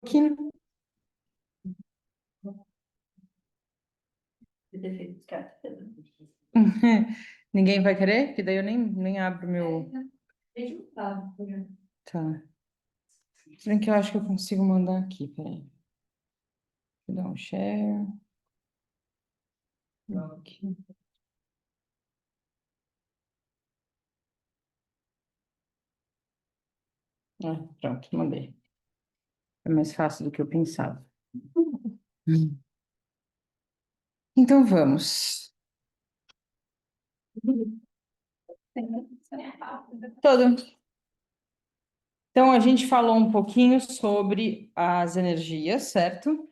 pouquinho. Ninguém vai querer? Que daí eu nem abro meu. Tá. Se bem que eu acho que eu consigo mandar aqui, peraí. Vou dar um share. Aqui. Ah, pronto, mandei. É mais fácil do que eu pensava. Então vamos. Todo. Então a gente falou um pouquinho sobre as energias, certo?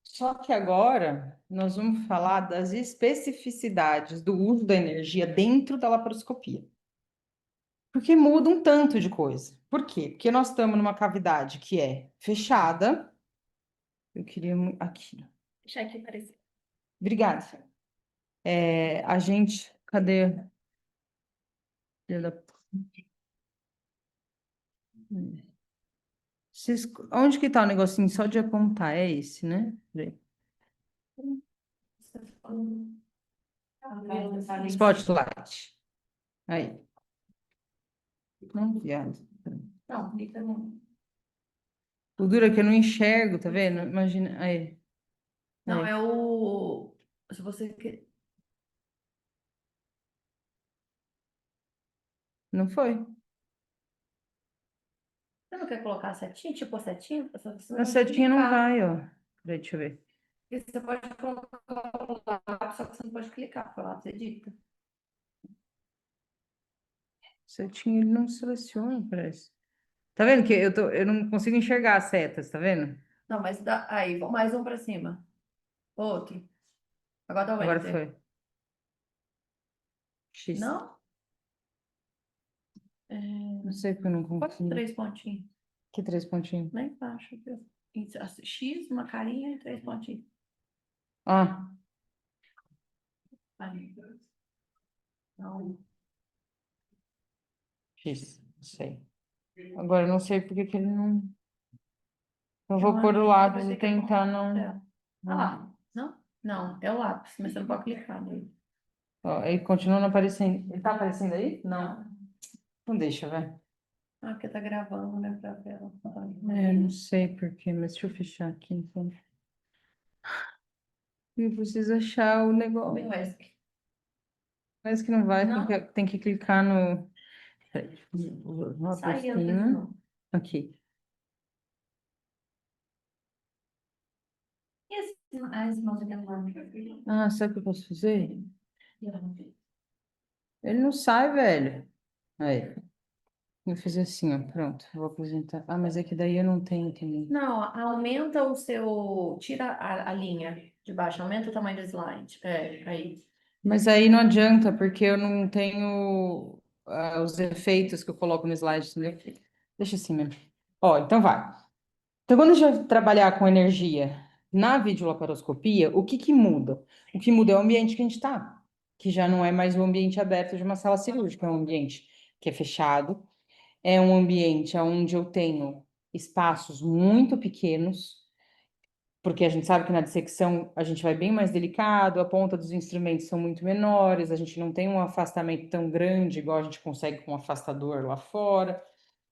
Só que agora nós vamos falar das especificidades do uso da energia dentro da laparoscopia. Porque muda um tanto de coisa. Por quê? Porque nós estamos numa cavidade que é fechada. Eu queria aqui. Deixa aqui aparecer. Obrigada. A gente. Cadê? Filha da- Onde que tá o negocinho só de apontar? É esse, né? Peraí. Spotlight. Aí. Não, viado. Não, clica no. O duro é que eu não enxergo, tá vendo? Imagina. Aí. Não, Aí. é o. Se você quer. Não foi? Você não quer colocar a setinha? Tipo a setinha? Você A pode setinha não clicar. vai, ó. Peraí, deixa eu ver. E você pode colocar o lápis, só que você não pode clicar, porque o lápis edita. Setinha ele não seleciona, parece. Tá vendo que eu não consigo enxergar as setas, tá vendo? Não, mas dá. Aí, mais um pra cima. Outro. Agora dá o Agora enter. foi. X. Não? É, Não sei porque eu não Quantos consigo. 3 pontinhos? Que 3 pontinhos? Lá embaixo. Aqui, ó. X, uma carinha e 3 pontinhos. Ah, Aí. Não. X. Não sei. Agora eu não sei porque que ele não. Eu Eu vou pôr acho o que você vai lápis e ter que tentar apontar não. pra tela. Ah lá. Não? Não, é o lápis, mas você não pode clicar nele. Ó, ele continua não aparecendo. Ele tá aparecendo aí? Não. Não deixa, vai. Ah, porque tá gravando, né, pra tela. Não sei por quê, mas deixa eu fechar aqui então. Eu preciso achar o negócio. Bem, Wesley. Parece que não vai, Não. tem que clicar no. Peraí, lá por Sai, entra de cima. novo. Aqui. E as mãos aqui no Ah, sabe o que eu posso fazer? Ele não sai, velho. Aí. Eu fiz assim, ó. Pronto, vou apresentar. Ah, mas é que daí eu não tenho também. Não, aumenta o seu. Tira a linha de baixo, aumenta o tamanho do slide. É, aí. Mas aí não adianta, porque eu não tenho os efeitos que eu coloco no slide, entendeu? Deixa assim mesmo. Ó, então vai. Então, quando a gente vai trabalhar com energia na videolaparoscopia, o que que muda? O que muda é o ambiente que a gente está, que já não é mais o ambiente aberto de uma sala cirúrgica, é um ambiente que é fechado, é um ambiente onde eu tenho espaços muito pequenos, porque a gente sabe que na dissecção a gente vai bem mais delicado, a ponta dos instrumentos são muito menores, a gente não tem um afastamento tão grande igual a gente consegue com um afastador lá fora.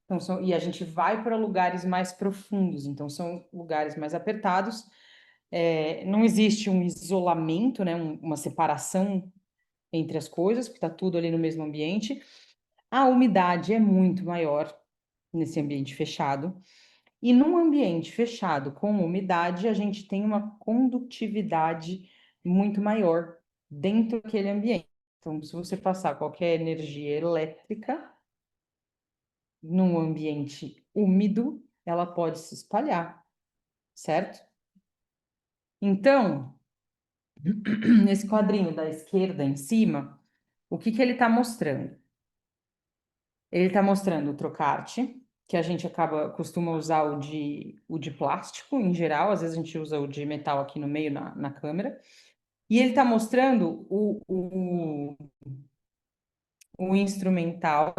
Então, e a gente vai para lugares mais profundos, então são lugares mais apertados. Não existe um isolamento, né, uma separação entre as coisas, porque está tudo ali no mesmo ambiente. A umidade é muito maior nesse ambiente fechado. E num ambiente fechado com umidade, a gente tem uma condutividade muito maior dentro daquele ambiente. Então, se você passar qualquer energia elétrica num ambiente úmido, ela pode se espalhar, certo? Então, nesse quadrinho da esquerda em cima, o que que ele está mostrando? Ele está mostrando o trocarte, que a gente costuma usar o de plástico em geral, às vezes a gente usa o de metal aqui no meio na câmera, e ele está mostrando o instrumental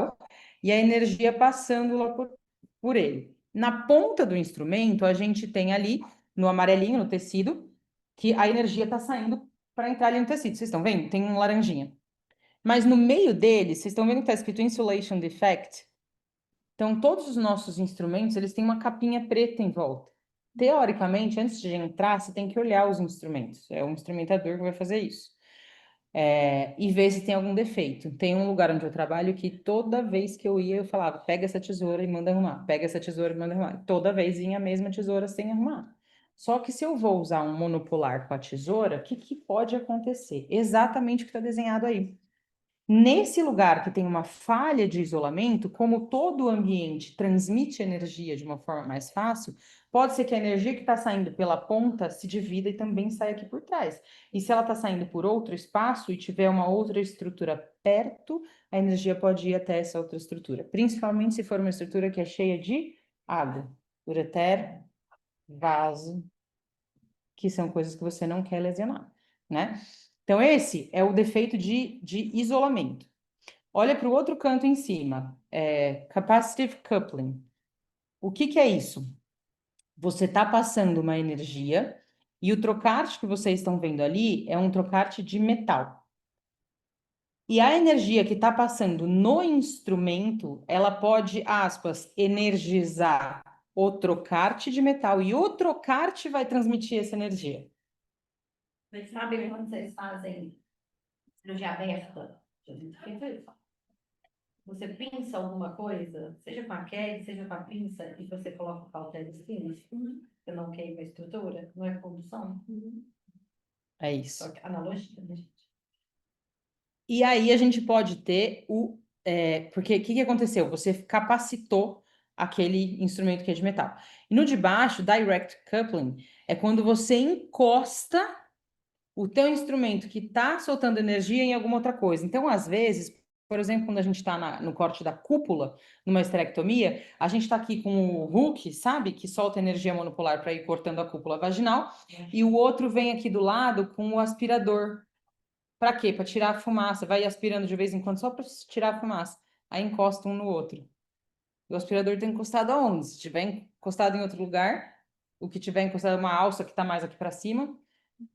e a energia passando lá por ele. Na ponta do instrumento, a gente tem ali, no amarelinho, no tecido, que a energia está saindo para entrar ali no tecido. Vocês estão vendo? Tem um laranjinha. Mas no meio dele, vocês estão vendo que está escrito Insulation Defect? Então, todos os nossos instrumentos, eles têm uma capinha preta em volta. Teoricamente, antes de entrar, você tem que olhar os instrumentos. É o instrumentador que vai fazer isso. E ver se tem algum defeito. Tem um lugar onde eu trabalho que toda vez que eu ia, eu falava, pega essa tesoura e manda arrumar. Pega essa tesoura e manda arrumar. Toda vez vinha a mesma tesoura sem arrumar. Só que se eu vou usar um monopolar com a tesoura, o que, que pode acontecer? Exatamente o que está desenhado aí. Nesse lugar que tem uma falha de isolamento, como todo o ambiente transmite energia de uma forma mais fácil, pode ser que a energia que está saindo pela ponta se divida e também saia aqui por trás. E se ela está saindo por outro espaço e tiver uma outra estrutura perto, a energia pode ir até essa outra estrutura, principalmente se for uma estrutura que é cheia de água, ureter, vaso, que são coisas que você não quer lesionar, né? Então, esse é o defeito de isolamento. Olha para o outro canto em cima, capacitive coupling. O que que é isso? Você está passando uma energia e o trocarte que vocês estão vendo ali é um trocarte de metal. E a energia que está passando no instrumento, ela pode, aspas, energizar o trocarte de metal e o trocarte vai transmitir essa energia. Vocês sabem quando vocês fazem cirurgia aberta? Você pinça alguma coisa, seja com a Kelly, seja com a pinça, e você coloca o cautery spinach, você não queima a estrutura, não é condução. É isso. Só que analogia, né, gente? E aí a gente pode ter porque o que aconteceu? Você capacitou aquele instrumento que é de metal. E no de baixo, direct coupling, é quando você encosta o teu instrumento que está soltando energia em alguma outra coisa. Então, às vezes, por exemplo, quando a gente está no corte da cúpula, numa esterectomia, a gente está aqui com o hook, sabe? Que solta energia monopolar para ir cortando a cúpula vaginal, e o outro vem aqui do lado com o aspirador. Para quê? Para tirar a fumaça. Vai aspirando de vez em quando só para tirar a fumaça. Aí encosta um no outro. O aspirador está encostado aonde? Se tiver encostado em outro lugar, o que tiver encostado é uma alça que está mais aqui para cima,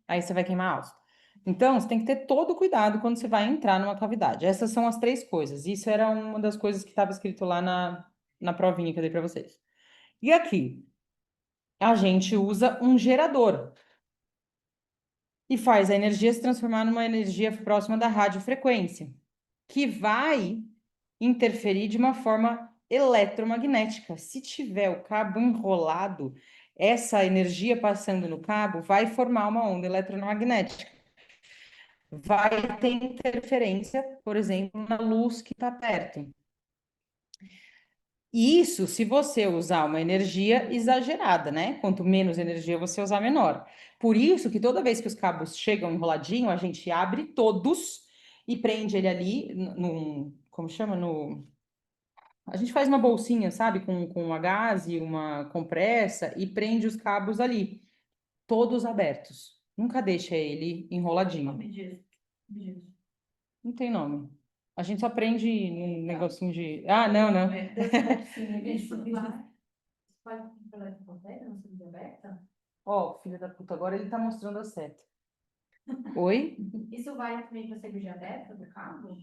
aí você vai queimar a alça. Então, você tem que ter todo o cuidado quando você vai entrar numa cavidade. Essas são as três coisas. Isso era uma das coisas que estava escrito lá na provinha que eu dei para vocês. E aqui, a gente usa um gerador e faz a energia se transformar numa energia próxima da radiofrequência, que vai interferir de uma forma eletromagnética. Se tiver o cabo enrolado, essa energia passando no cabo vai formar uma onda eletromagnética. Vai ter interferência, por exemplo, na luz que está perto. Isso se você usar uma energia exagerada, né? Quanto menos energia você usar, menor. Por isso que toda vez que os cabos chegam enroladinho, a gente abre todos e prende ele ali num, como chama? A gente faz uma bolsinha, sabe? Com uma gaze, uma compressa e prende os cabos ali, todos abertos. Nunca deixa ele enroladinho. Me diz, me diz. Não tem nome. A gente só prende num negocinho de. Ah, não, não. Pode falar com você, não seja aberta? Ó, filho da puta, agora ele tá mostrando a seta. Oi? Isso vai também para a cirurgia aberta do cabo?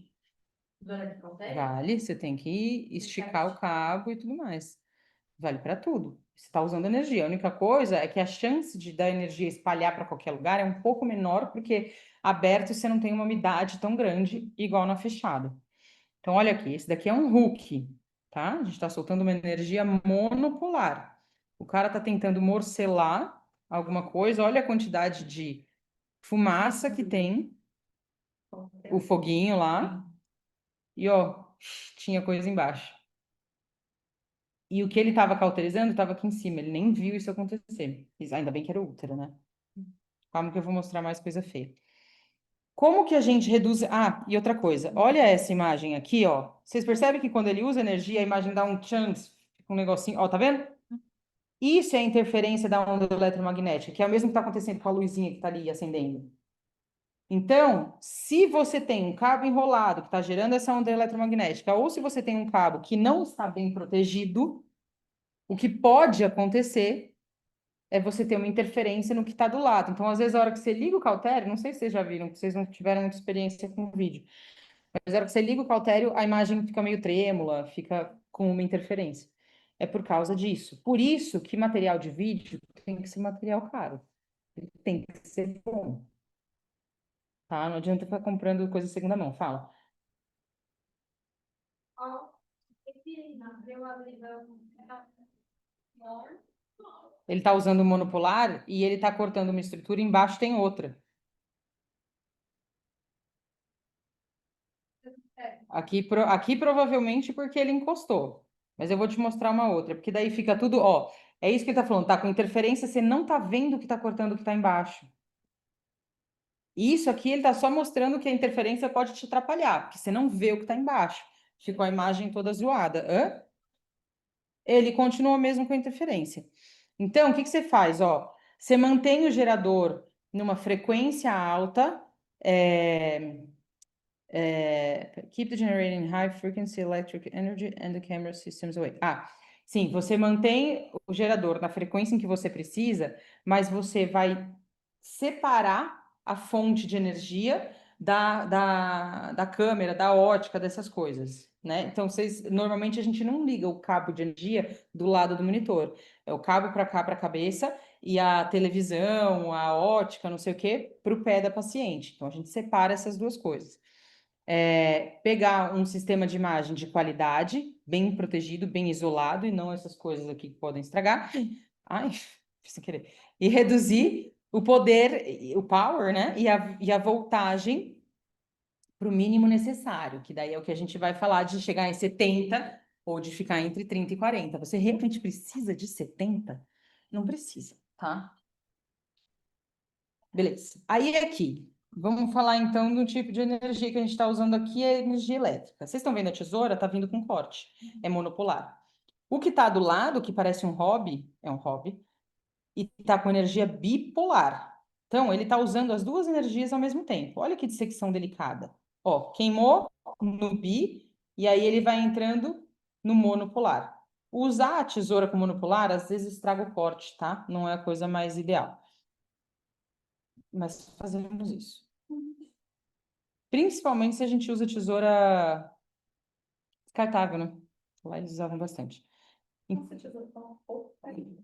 Durante o cautério? Vale, você tem que esticar o cabo e tudo mais. Vale para tudo. Você está usando energia. A única coisa é que a chance de da energia espalhar para qualquer lugar é um pouco menor, porque aberto você não tem uma umidade tão grande igual na fechada. Então, olha aqui, esse daqui é um hook, tá? A gente está soltando uma energia monopolar. O cara está tentando morcelar alguma coisa, olha a quantidade de fumaça que tem, o foguinho lá, e ó, tinha coisa embaixo. E o que ele estava cauterizando estava aqui em cima, ele nem viu isso acontecer. Ainda bem que era o útero, né? Calma que eu vou mostrar mais coisa feia. Como que a gente reduz. Ah, e outra coisa, olha essa imagem aqui, ó. Vocês percebem que quando ele usa energia, a imagem dá um chance, fica um negocinho, ó, tá vendo? Isso é a interferência da onda eletromagnética, que é o mesmo que está acontecendo com a luzinha que está ali acendendo. Então, se você tem um cabo enrolado que está gerando essa onda eletromagnética, ou se você tem um cabo que não está bem protegido, O que pode acontecer é você ter uma interferência no que está do lado. Então, às vezes, a hora que você liga o cautério, não sei se vocês já viram, que vocês não tiveram muita experiência com o vídeo, mas a hora que você liga o cautério, a imagem fica meio trêmula, fica com uma interferência. É por causa disso. Por isso que material de vídeo tem que ser material caro. Ele tem que ser bom, tá? Não adianta ficar comprando coisa de segunda mão. Fala. Ele está usando o monopolar e ele está cortando uma estrutura, embaixo tem outra. Aqui provavelmente porque ele encostou. Mas eu vou te mostrar uma outra, porque daí fica tudo, ó. É isso que ele tá falando, tá com interferência, você não tá vendo o que tá cortando o que tá embaixo. Isso aqui ele tá só mostrando que a interferência pode te atrapalhar, porque você não vê o que tá embaixo. Ficou a imagem toda zoada. Hã? Ele continua mesmo com a interferência. Então, o que que você faz, ó? Você mantém o gerador numa frequência alta, keep the generating high frequency electric energy and the camera systems away. Sim, você mantém o gerador na frequência em que você precisa, mas você vai separar a fonte de energia da câmera, da ótica, dessas coisas, né? Então, normalmente a gente não liga o cabo de energia do lado do monitor. É o cabo para cá, para a cabeça, e a televisão, a ótica, não sei o quê, para o pé da paciente. Então, a gente separa essas duas coisas. Pegar um sistema de imagem de qualidade, bem protegido, bem isolado, e não essas coisas aqui que podem estragar. Ai, sem querer. E reduzir o poder, o power, né? E a voltagem para o mínimo necessário, que daí é o que a gente vai falar de chegar em 70 ou de ficar entre 30 e 40. Você realmente precisa de 70? Não precisa, tá? Beleza. Aí aqui, vamos falar então do tipo de energia que a gente está usando aqui, é energia elétrica. Vocês estão vendo a tesoura? Está vindo com corte. É monopolar. O que está do lado, que parece um hobby, é um hobby, e está com energia bipolar. Então, ele está usando as duas energias ao mesmo tempo. Olha que dissecção delicada. Ó, queimou no bi, e aí ele vai entrando no monopolar. Usar a tesoura com monopolar, às vezes estraga o corte, tá? Não é a coisa mais ideal. Mas fazemos isso. Principalmente se a gente usa tesoura descartável, né? Lá eles usavam bastante. Nossa, tesoura tá um pouco carinho.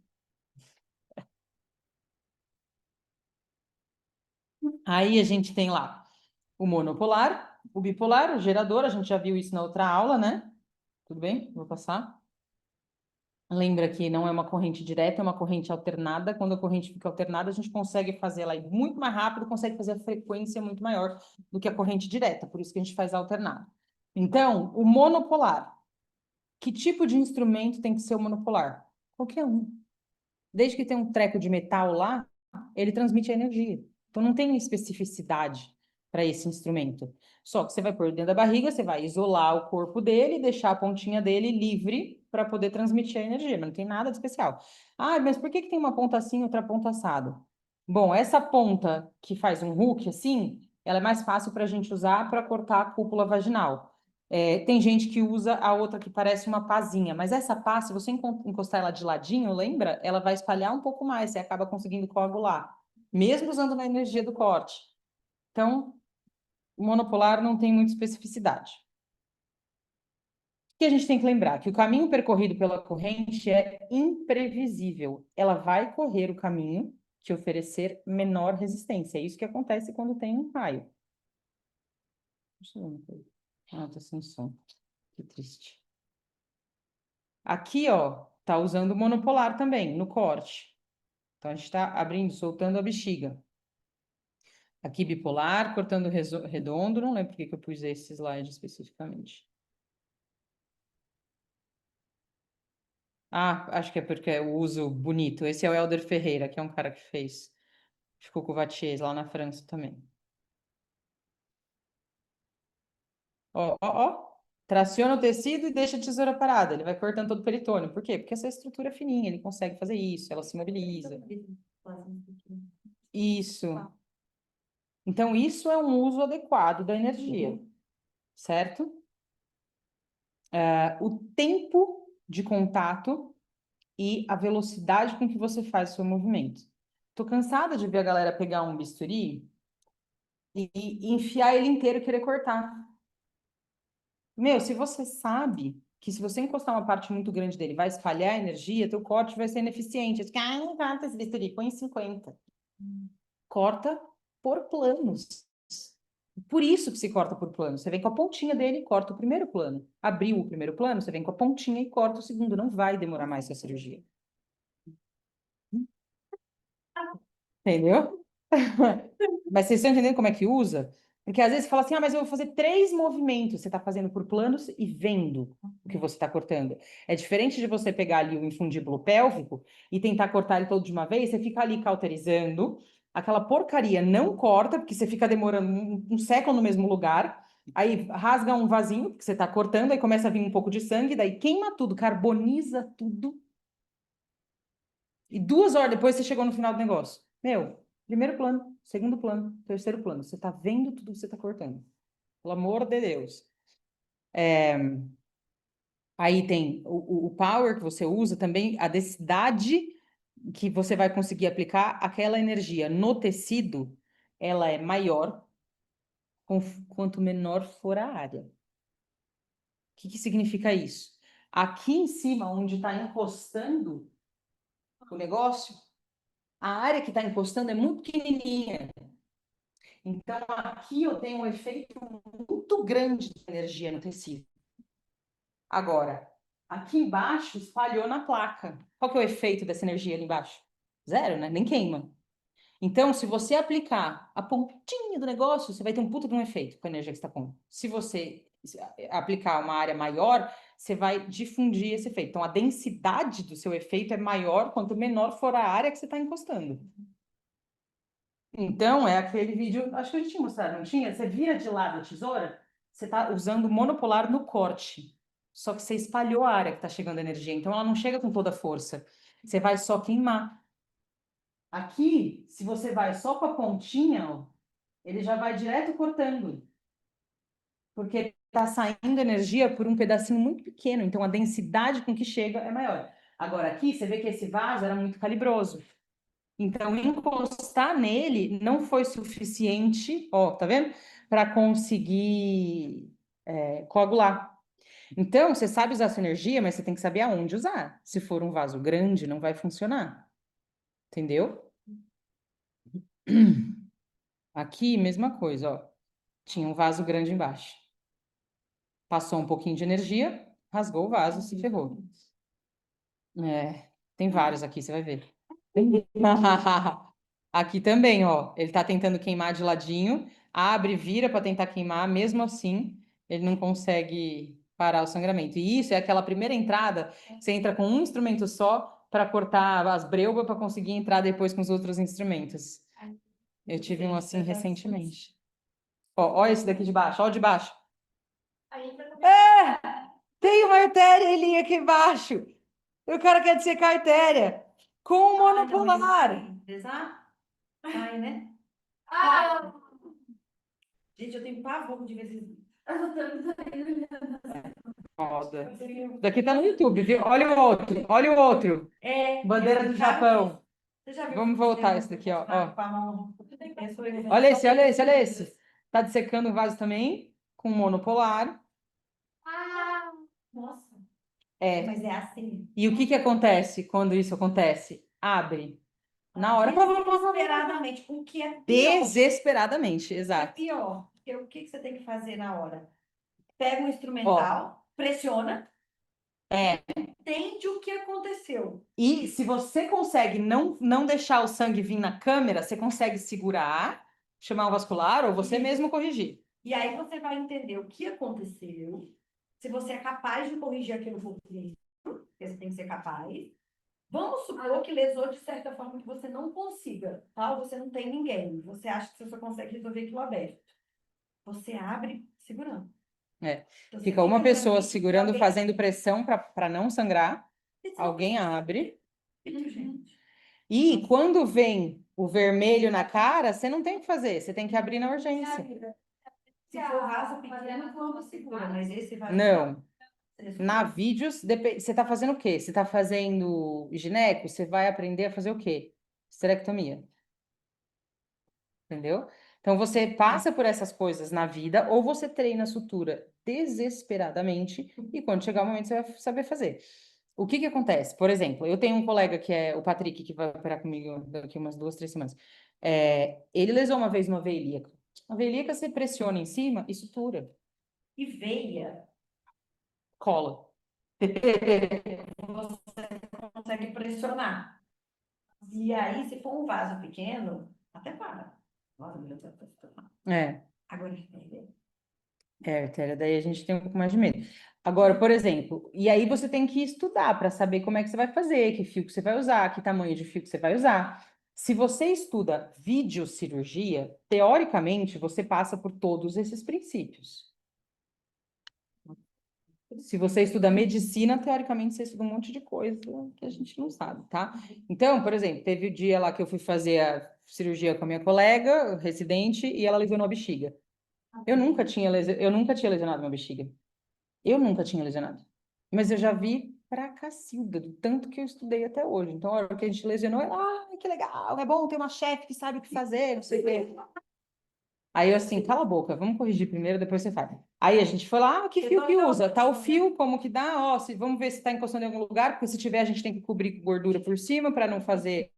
Aí a gente tem lá o monopolar, o bipolar, o gerador, a gente já viu isso na outra aula, né? Tudo bem? Vou passar. Lembra que não é uma corrente direta, é uma corrente alternada. Quando a corrente fica alternada, a gente consegue fazer ela ir muito mais rápido, consegue fazer a frequência muito maior do que a corrente direta, por isso que a gente faz alternada. Então, o monopolar. Que tipo de instrumento tem que ser o monopolar? Qualquer um. Desde que tenha um treco de metal lá, ele transmite a energia. Então não tem especificidade para esse instrumento. Só que você vai pôr dentro da barriga, você vai isolar o corpo dele, deixar a pontinha dele livre para poder transmitir a energia, mas não tem nada de especial. Ah, mas por que que tem uma ponta assim e outra ponta assado? Bom, essa ponta que faz um hook assim, ela é mais fácil para a gente usar para cortar a cúpula vaginal. Tem gente que usa a outra que parece uma pazinha, mas essa pá, se você encostar ela de ladinho, lembra? Ela vai espalhar um pouco mais, você acaba conseguindo coagular, mesmo usando na energia do corte. Então, o monopolar não tem muita especificidade. O que a gente tem que lembrar? Que o caminho percorrido pela corrente é imprevisível. Ela vai correr o caminho que oferecer menor resistência. É isso que acontece quando tem um raio. Deixa eu ver uma coisa. Ah, tá sem som. Que triste. Aqui, ó, tá usando o monopolar também, no corte. Então, a gente está abrindo, soltando a bexiga. Aqui, bipolar, cortando redondo. Não lembro por que eu pus esse slide especificamente. Acho que é porque é o uso bonito. Esse é o Helder Ferreira, que é um cara que fez. Ficou com o Vatiers lá na França também. Ó, ó, ó. Traciona o tecido e deixa a tesoura parada. Ele vai cortando todo o peritônio. Por quê? Porque essa estrutura é fininha, ele consegue fazer isso, ela se mobiliza. Isso. Então, isso é um uso adequado da energia, certo? O tempo de contato e a velocidade com que você faz o seu movimento. Tô cansada de ver a galera pegar um bisturi e enfiar ele inteiro e querer cortar. Meu, se você sabe que se você encostar uma parte muito grande dele, vai espalhar a energia, teu corte vai ser ineficiente. Você fica, não corta esse bisturi, põe 50. Corta por planos. Por isso que se corta por plano. Você vem com a pontinha dele e corta o primeiro plano. Abriu o primeiro plano, você vem com a pontinha e corta o segundo. Não vai demorar mais essa cirurgia. Entendeu? Mas vocês estão entendendo como é que usa? Porque às vezes você fala assim, mas eu vou fazer 3 movimentos. Você está fazendo por planos e vendo o que você está cortando. É diferente de você pegar ali o infundíbulo pélvico e tentar cortar ele todo de uma vez. Você fica ali cauterizando. Aquela porcaria não corta, porque você fica demorando um século no mesmo lugar. Aí rasga um vasinho, porque você está cortando, aí começa a vir um pouco de sangue, daí queima tudo, carboniza tudo. E 2 horas depois você chegou no final do negócio. Meu, primeiro plano, segundo plano, terceiro plano. Você tá vendo tudo que você tá cortando. Pelo amor de Deus. Aí tem o power que você usa também, a densidade que você vai conseguir aplicar aquela energia no tecido, ela é maior quanto menor for a área. O que significa isso? Aqui em cima, onde está encostando o negócio, a área que está encostando é muito pequenininha. Então, aqui eu tenho um efeito muito grande de energia no tecido. Agora, aqui embaixo espalhou na placa. Qual que é o efeito dessa energia ali embaixo? Zero, né? Nem queima. Então, se você aplicar a pontinha do negócio, você vai ter um puta de um efeito com a energia que você está pondo. Se você aplicar uma área maior, você vai difundir esse efeito. Então, a densidade do seu efeito é maior quanto menor for a área que você está encostando. Então, é aquele vídeo, acho que a gente tinha mostrado, não tinha? Você vira de lado a tesoura, você está usando monopolar no corte. Só que você espalhou a área que está chegando a energia, então ela não chega com toda a força. Você vai só queimar. Aqui, se você vai só com a pontinha, ó, ele já vai direto cortando. Porque está saindo energia por um pedacinho muito pequeno, então a densidade com que chega é maior. Agora, aqui, você vê que esse vaso era muito calibroso. Então, encostar nele não foi suficiente, ó, tá vendo? Para conseguir coagular. Então, você sabe usar sua energia, mas você tem que saber aonde usar. Se for um vaso grande, não vai funcionar. Entendeu? Aqui, mesma coisa, ó. Tinha um vaso grande embaixo. Passou um pouquinho de energia, rasgou o vaso, se ferrou. Tem vários aqui, você vai ver. Aqui também, ó. Ele tá tentando queimar de ladinho, abre, vira para tentar queimar, mesmo assim, ele não consegue parar o sangramento. E isso é aquela primeira entrada, você entra com um instrumento só para cortar as breugas para conseguir entrar depois com os outros instrumentos. Eu tive um assim recentemente. Ó, esse daqui de baixo, ó o de baixo. Tem uma artéria ali aqui embaixo. O cara quer dissecar a artéria com um monopolar. Exato. Ai, né? Gente, eu tenho pavor de ver esses. Foda. Daqui tá no YouTube, viu? Olha o outro, olha o outro. Bandeira do Japão. Você já viu? Vamos voltar esse daqui, ó. Com a mão. Olha esse, olha esse, olha esse. Tá dissecando o vaso também, com monopolar. Nossa. É. Mas é assim. E o que acontece quando isso acontece? Abre. Na hora. Desesperadamente. O que é pior? Desesperadamente, É exato. pior. Porque o que você tem que fazer na hora? Pega um instrumental, pressiona, entende o que aconteceu. E se você consegue não deixar o sangue vir na câmera, você consegue segurar, chamar o vascular ou você mesmo corrigir. E aí você vai entender o que aconteceu, se você é capaz de corrigir aquilo por dentro, porque você tem que ser capaz. Vamos supor que lesou de certa forma que você não consiga, tá? Ou você não tem ninguém. Você acha que você só consegue resolver aquilo aberto. Você abre segurando. Então, Fica uma pessoa segurando, alguém... fazendo pressão para não sangrar. Alguém abre. E quando vem o vermelho na cara, você não tem o que fazer, você tem que abrir na urgência. Se for vaso pequeno, vamos segura, mas esse vaso... Não. Na vídeos, você está fazendo o quê? Você está fazendo gineco? Você vai aprender a fazer o quê? Esterectomia. Entendeu? Então você passa por essas coisas na vida ou você treina a sutura desesperadamente e quando chegar o momento você vai saber fazer. O que que acontece? Por exemplo, eu tenho um colega que é o Patrick, que vai operar comigo daqui umas 2, 3 semanas. Ele lesou uma vez uma veia ilíaca. A veia ilíaca você pressiona em cima e sutura, E veia, cola. você consegue pressionar. E aí, se for um vaso pequeno, até para. Nossa, meu Deus, É. agora entendeu? Artéria, daí a gente tem um pouco mais de medo. Agora, por exemplo, e aí você tem que estudar para saber como é que você vai fazer, que fio que você vai usar, que tamanho de fio que você vai usar. Se você estuda videocirurgia, teoricamente você passa por todos esses princípios. Se você estuda medicina, teoricamente você estuda um monte de coisa que a gente não sabe, tá? Então, por exemplo, teve o dia lá que eu fui fazer a cirurgia com a minha colega, residente, e ela lesionou a bexiga. Eu nunca tinha lesionado minha bexiga. Eu nunca tinha lesionado. Mas eu já vi pra cacilda, do tanto que eu estudei até hoje. Então, a hora que a gente lesionou, ela, que legal, é bom ter uma chefe que sabe o que fazer, não sei o quê. Aí eu assim, cala a boca, vamos corrigir primeiro, depois você faz. Aí a gente foi lá, que fio que usa? Tal fio, como que dá? Ó, vamos ver se tá encostando em algum lugar, porque se tiver a gente tem que cobrir com gordura por cima para não fazer,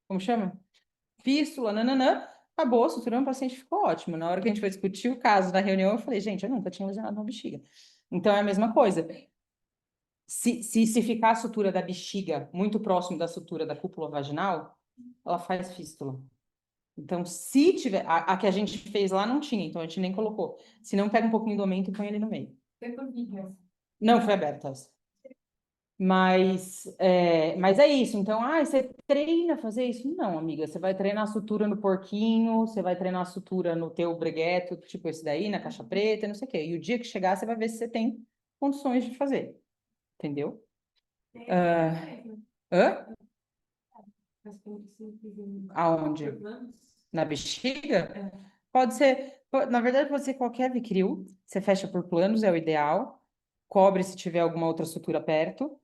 como chama? Fístula, nananã. Acabou, suturando, o paciente ficou ótimo. Na hora que a gente foi discutir o caso na reunião, eu falei, gente, eu nunca tinha lesionado uma bexiga. Então é a mesma coisa. Se ficar a sutura da bexiga muito próximo da sutura da cúpula vaginal, ela faz fístula. Então, se tiver. A que a gente fez lá não tinha, então a gente nem colocou. Se não, pega um pouquinho do aumento e põe ali no meio. Foi por vídeo. Não, foi aberta essa. Mas é isso. Então, você treina fazer isso? Não, amiga. Você vai treinar a sutura no porquinho, você vai treinar a sutura no teu bregueto, tipo esse daí, na caixa preta, não sei o quê. E o dia que chegar, você vai ver se você tem condições de fazer. Entendeu? Hã? Aonde? Na bexiga? Pode ser, na verdade, pode ser qualquer Vicryl. Você fecha por planos, é o ideal. Cobre se tiver alguma outra sutura perto.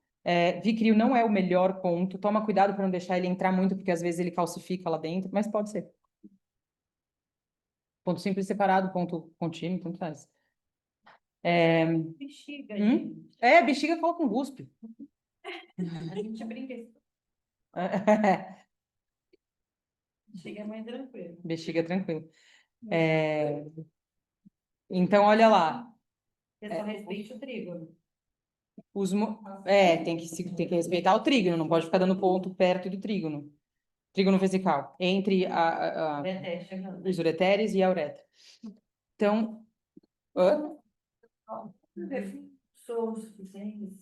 Vicryl não é o melhor ponto. Toma cuidado para não deixar ele entrar muito, porque às vezes ele calcifica lá dentro, mas pode ser. Ponto simples separado, ponto contínuo, tanto faz. Bexiga, Hum? gente. Bexiga cola com guspe. A gente brinca. Bexiga é mais tranquilo. Bexiga tranquilo. Então, olha lá. Você só respeite o trigo. Tem que respeitar o trígono, não pode ficar dando ponto perto do trígono. Trígono vesical, entre Até chegando. os ureteres e a uretra. Então, Sou o suficiente.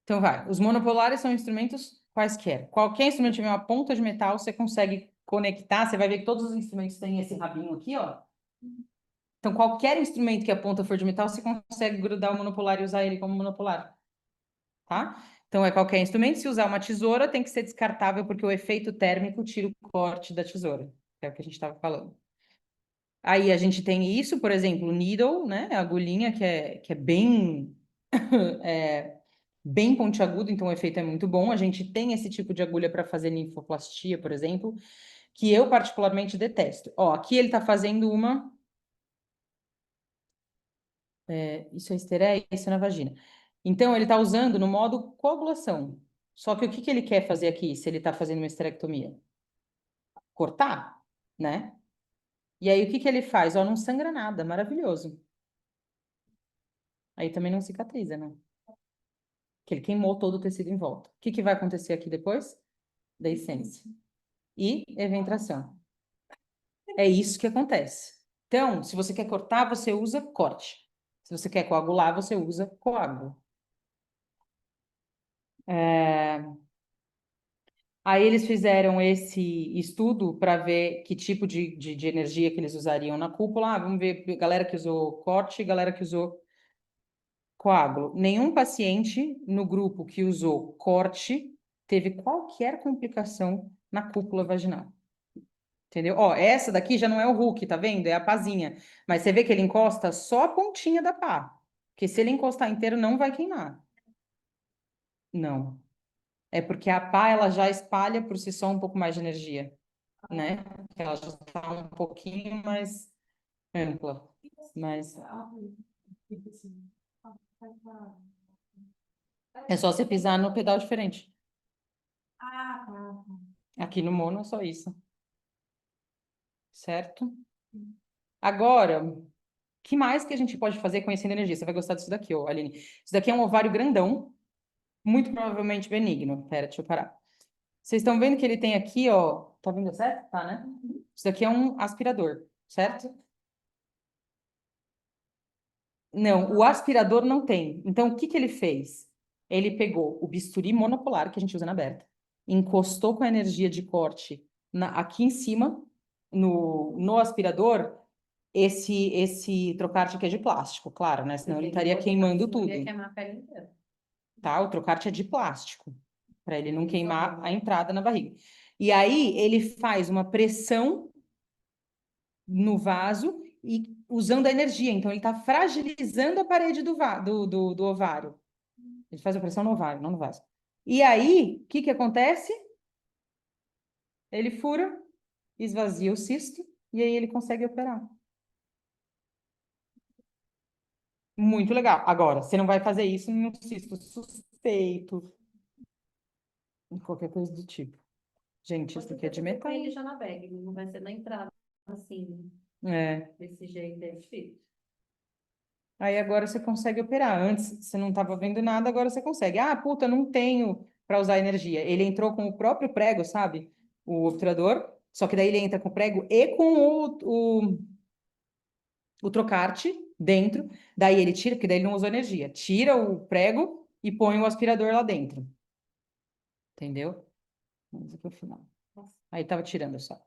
então vai. Os monopolares são instrumentos quaisquer. Qualquer instrumento que tiver uma ponta de metal, você consegue conectar. Você vai ver que todos os instrumentos têm esse rabinho aqui, ó. Então, qualquer instrumento que a ponta for de metal, você consegue grudar o monopolar e usar ele como monopolar. Tá? Então, qualquer instrumento. Se usar uma tesoura, tem que ser descartável, porque o efeito térmico tira o corte da tesoura. Que é o que a gente estava falando. Aí a gente tem isso, por exemplo, o needle, né? A agulhinha que é bem, bem pontiagudo, então o efeito é muito bom. A gente tem esse tipo de agulha para fazer linfoplastia, por exemplo, que eu particularmente detesto. Ó, aqui ele está fazendo uma. Isso é estereia, isso é na vagina. Então, ele está usando no modo coagulação. Só que o que ele quer fazer aqui, se ele está fazendo uma esterectomia? Cortar, né? E aí, o que ele faz? Ó, não sangra nada, maravilhoso. Aí também não cicatriza, né? Que ele queimou todo o tecido em volta. O que vai acontecer aqui depois? Deiscência. E eventração. É isso que acontece. Então, se você quer cortar, você usa corte. Se você quer coagular, você usa coágulo. Aí eles fizeram esse estudo para ver que tipo de energia que eles usariam na cúpula. Vamos ver galera que usou corte e galera que usou coágulo. Nenhum paciente no grupo que usou corte teve qualquer complicação na cúpula vaginal. Entendeu? Ó, essa daqui já não é o Hulk, tá vendo? É a pazinha. Mas você vê que ele encosta só a pontinha da pá. Porque se ele encostar inteiro, não vai queimar. Não. É porque a pá, ela já espalha por si só um pouco mais de energia, né? Ela já está um pouquinho mais ampla. Mas é só você pisar no pedal diferente. Ah, tá. Aqui no mono é só isso. Certo? Agora, o que mais que a gente pode fazer conhecendo energia? Você vai gostar disso daqui, ó, Aline. Isso daqui é um ovário grandão, muito provavelmente benigno. Pera, deixa eu parar. Vocês estão vendo que ele tem aqui, ó. Tá vendo certo? Tá, né? Isso daqui é um aspirador, certo? Não, o aspirador não tem. Então, o que que ele fez? Ele pegou o bisturi monopolar, que a gente usa na Berta, encostou com a energia de corte aqui em cima, no aspirador, esse trocarte aqui é de plástico, claro, né? Senão ele estaria queimando tudo. Ia queimar a pele inteira. Tá? O trocarte é de plástico, para ele não queimar a entrada na barriga. E aí ele faz uma pressão no vaso e usando a energia. Então ele está fragilizando a parede do ovário. Ele faz a pressão no ovário, não no vaso. E aí, o que que acontece? Ele fura, esvazia o cisto e aí ele consegue operar. Muito legal. Agora, você não vai fazer isso em um cisto suspeito, em qualquer coisa do tipo. Gente, isso aqui é de metal. Ele já na bag, não vai ser na entrada, assim, É. desse jeito, é difícil. Aí agora você consegue operar. Antes você não estava vendo nada, agora você consegue. Ah, puta, não tenho para usar energia. Ele entrou com o próprio prego, sabe? O obturador. Só que daí ele entra com o prego e com o trocarte dentro. Daí ele tira, porque daí ele não usou energia. Tira o prego e põe o aspirador lá dentro. Entendeu? Vamos aqui o final. Aí tava tirando só.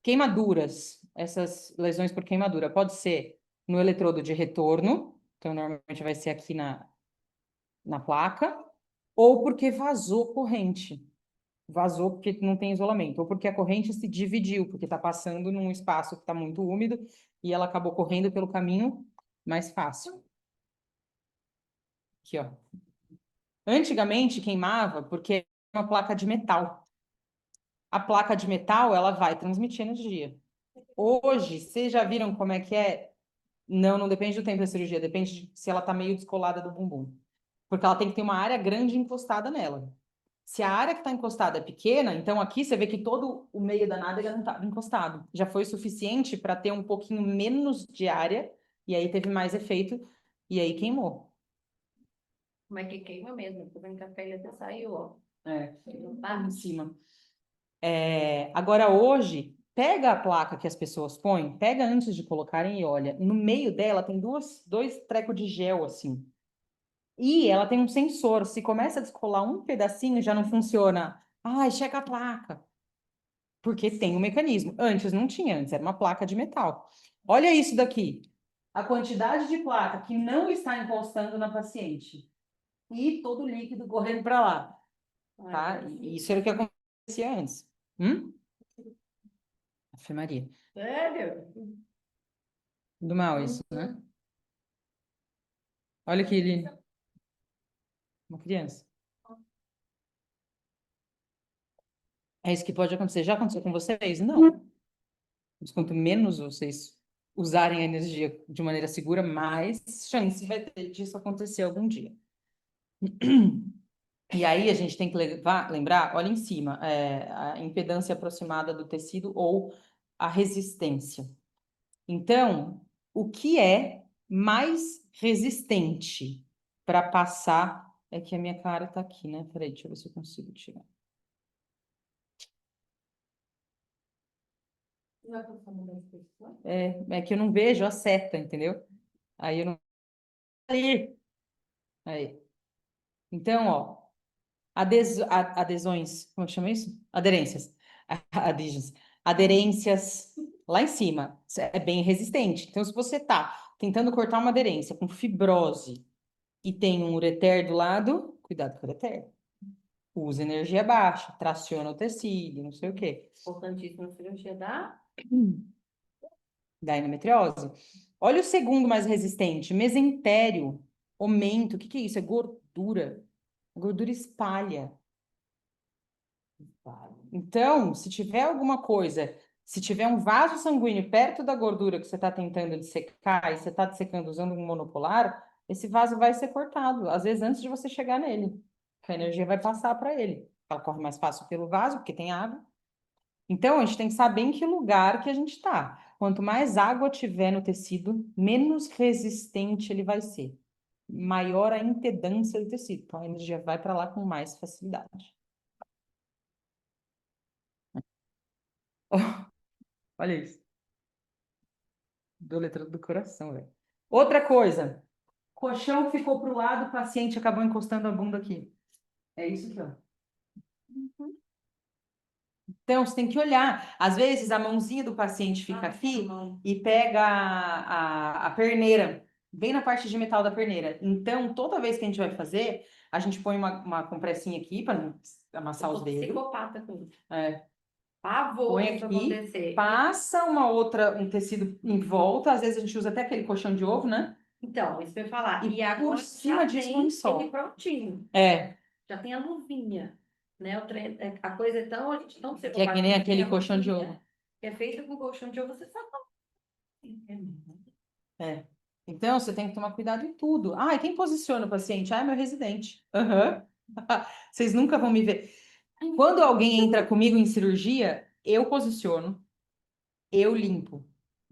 Queimaduras. Essas lesões por queimadura. Pode ser no eletrodo de retorno. Então, normalmente vai ser aqui na placa, ou porque vazou corrente. Vazou porque não tem isolamento, ou porque a corrente se dividiu, porque está passando num espaço que está muito úmido e ela acabou correndo pelo caminho mais fácil. Aqui, ó. Antigamente queimava porque é uma placa de metal. A placa de metal, ela vai transmitir energia. Hoje, vocês já viram como é que é? Não, não depende do tempo da cirurgia, depende de se ela está meio descolada do bumbum. Porque ela tem que ter uma área grande encostada nela. Se a área que está encostada é pequena, então aqui você vê que todo o meio da nádega não estava encostado. Já foi suficiente para ter um pouquinho menos de área, e aí teve mais efeito, e aí queimou. Como é que queima mesmo? Tô vendo que a pele até saiu, ó. Tá em cima. Agora, hoje, pega a placa que as pessoas põem, pega antes de colocarem e olha. No meio dela tem dois trecos de gel, assim. E ela tem um sensor. Se começa a descolar um pedacinho, já não funciona. Ai, checa a placa. Porque tem um mecanismo. Antes não tinha, antes era uma placa de metal. Olha isso daqui. A quantidade de placa que não está encostando na paciente. E todo o líquido correndo para lá. Tá? E isso era o que acontecia antes. Ave Maria. Sério? Do mal isso, né? Olha aqui, Lili. Uma criança. É isso que pode acontecer. Já aconteceu com vocês? Não. Mas quanto menos vocês usarem a energia de maneira segura, mais chance vai ter disso acontecer algum dia. E aí a gente tem que lembrar, olha em cima, a impedância aproximada do tecido ou a resistência. Então, o que é mais resistente para passar? É que a minha cara está aqui, né? Peraí, deixa eu ver se eu consigo tirar. É que eu não vejo a seta, entendeu? Aí eu não. Aí. Então, ó, adesões, como é que chama isso? Aderências. Adhesions. Aderências lá em cima. É bem resistente. Então, se você tá tentando cortar uma aderência com fibrose e tem um ureter do lado, cuidado com o ureter. usa energia baixa, traciona o tecido, não sei o quê. Importantíssimo na cirurgia Da endometriose. Olha o segundo mais resistente, mesentério, aumento. O que que é isso? É gordura. A gordura espalha. Então, se tiver alguma coisa, se tiver um vaso sanguíneo perto da gordura que você está tentando dissecar e você está dissecando usando um monopolar, esse vaso vai ser cortado, às vezes antes de você chegar nele, que a energia vai passar para ele. Ela corre mais fácil pelo vaso, porque tem água. Então, a gente tem que saber em que lugar que a gente está. Quanto mais água tiver no tecido, menos resistente ele vai ser. Maior a impedância do tecido. Então, a energia vai para lá com mais facilidade. Olha isso. Do letra do coração, velho. Outra coisa. Colchão ficou pro lado, o paciente acabou encostando a bunda aqui. É isso aqui, ó. Então, você tem que olhar. Às vezes, a mãozinha do paciente fica aqui e pega a perneira, bem na parte de metal da perneira. Então, toda vez que a gente vai fazer, a gente põe uma compressinha aqui para não amassar os dedos. Psicopata com isso. É, Pavor põe isso aqui, acontecer. passa um tecido em volta. Às vezes, a gente usa até aquele colchão de ovo, né? Então, isso que eu ia falar. E E agora por cima já disso, tem um só. ele prontinho. É, Já tem a luvinha. Né? A coisa é tão, a gente tão que é que psicopata nem que aquele tem a colchão de luvinha, ovo. que é feita com colchão de ovo, você sabe. É. Então, você tem que tomar cuidado em tudo. Ah, e quem posiciona o paciente? Ah, é meu residente. Aham. Vocês nunca vão me ver. Quando alguém entra comigo em cirurgia, eu posiciono, eu limpo.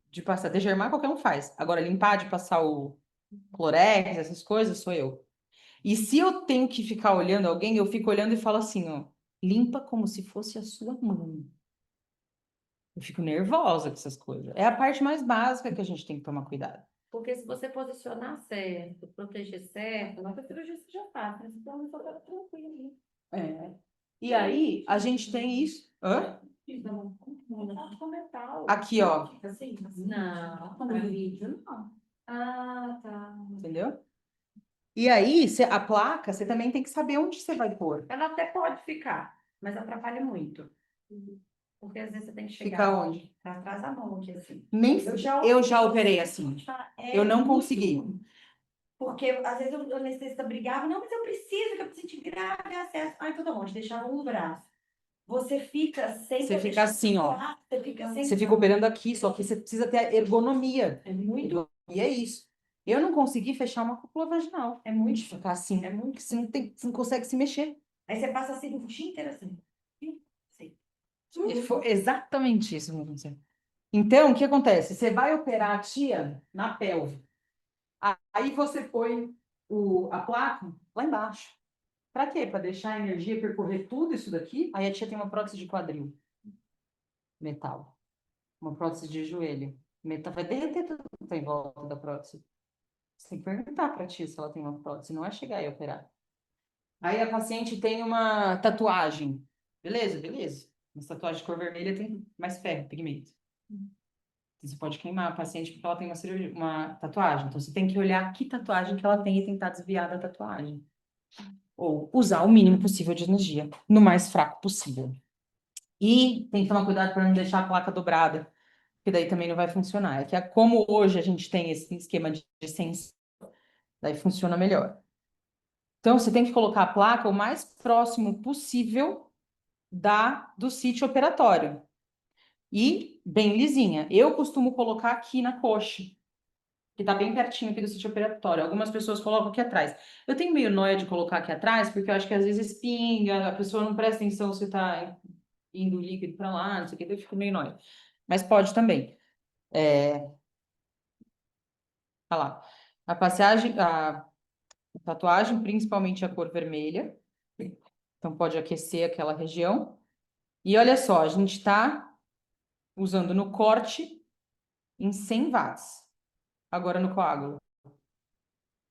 De passar, degermar qualquer um faz. Agora, limpar, de passar o Clorex, essas coisas, sou eu. E se eu tenho que ficar olhando alguém, eu fico olhando e falo assim, ó, limpa como se fosse a sua mão. Eu fico nervosa com essas coisas. É a parte mais básica que a gente tem que tomar cuidado. Porque se você posicionar certo, proteger certo, na cirurgia você já faz, mas então você tá tranquilo. É. E aí, a gente tem isso. Hã? Aqui, ó. Assim? Não, no vídeo não. Ah, tá. Entendeu? E aí, a placa, você também tem que saber onde você vai pôr. Ela até pode ficar, mas atrapalha muito. Porque às vezes você tem que Fica chegar onde? para trás da mão aqui, assim. Nem eu já operei assim. Eu não muito consegui. Porque às vezes o anestesista brigava, não, mas eu preciso, que eu preciso de grave acesso. Ah, então tá bom, te deixava um braço. Você fica sem Você poder fica assim, ó. você fica sem. Você fica operando aqui, só que você precisa ter a ergonomia. É muito. E é isso. Eu não consegui fechar uma cúpula vaginal. É muito. Ficar assim. É muito. Você não consegue se mexer. Aí você passa assim o dia inteiro assim. Sim. E foi exatamente isso que aconteceu. Então, o que acontece? Você vai operar a tia na pelve. Aí você põe a placa lá embaixo. Para quê? Para deixar a energia percorrer tudo isso daqui. Aí a tia tem uma prótese de quadril. Metal. Uma prótese de joelho. Metal vai derreter tudo que tá em volta da prótese. Você tem que perguntar para a tia se ela tem uma prótese. Não é chegar e operar. Aí a paciente tem uma tatuagem. Beleza, beleza. Mas tatuagem de cor vermelha tem mais ferro, pigmento. Você pode queimar a paciente porque ela tem uma tatuagem. Então, você tem que olhar que tatuagem que ela tem e tentar desviar da tatuagem. Ou usar o mínimo possível de energia, no mais fraco possível. E tem que tomar cuidado para não deixar a placa dobrada, porque daí também não vai funcionar. É que como hoje a gente tem esse esquema de sensor, daí funciona melhor. Então, você tem que colocar a placa o mais próximo possível do sítio operatório. E bem lisinha. Eu costumo colocar aqui na coxa, que tá bem pertinho aqui do sítio operatório. Algumas pessoas colocam aqui atrás. Eu tenho meio noia de colocar aqui atrás, porque eu acho que às vezes pinga, a pessoa não presta atenção se tá indo líquido para lá, não sei o que, daí eu fico meio noia. Mas pode também. Olha lá. A passagem, a tatuagem, principalmente a cor vermelha. Então pode aquecer aquela região. E olha só, a gente está usando no corte em 100 watts. Agora no coágulo.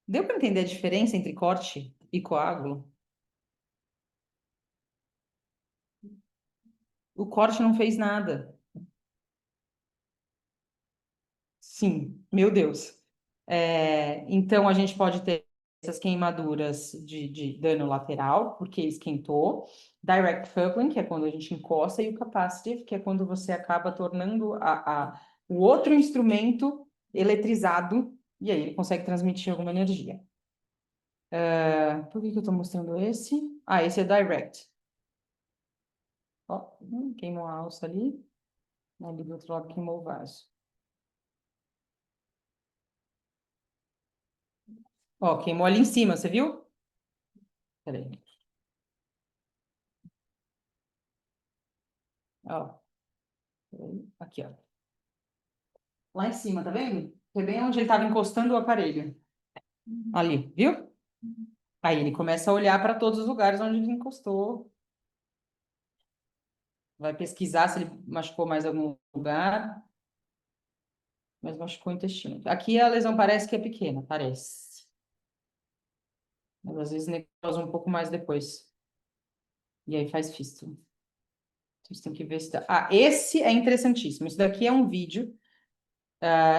Deu para entender a diferença entre corte e coágulo? O corte não fez nada. Sim, meu Deus. Então, a gente pode ter essas queimaduras de dano lateral, porque esquentou. Direct coupling, que é quando a gente encosta, e o capacitive, que é quando você acaba tornando o outro instrumento eletrizado, e aí ele consegue transmitir alguma energia. Por que eu estou mostrando esse? Ah, esse é direct. Ó, queimou a alça ali. Ali do outro lado queimou o vaso. Ó, queimou ali em cima, você viu? Peraí. Ó, peraí. Aqui, ó. Lá em cima, tá vendo? Foi bem onde ele estava encostando o aparelho. Ali, viu? Aí ele começa a olhar para todos os lugares onde ele encostou. Vai pesquisar se ele machucou mais algum lugar. Mas machucou o intestino. Aqui a lesão parece que é pequena, parece. Mas às vezes necrosa um pouco mais depois. E aí faz fístula. Vocês têm que ver se dá. Ah, esse é interessantíssimo. Isso daqui é um vídeo.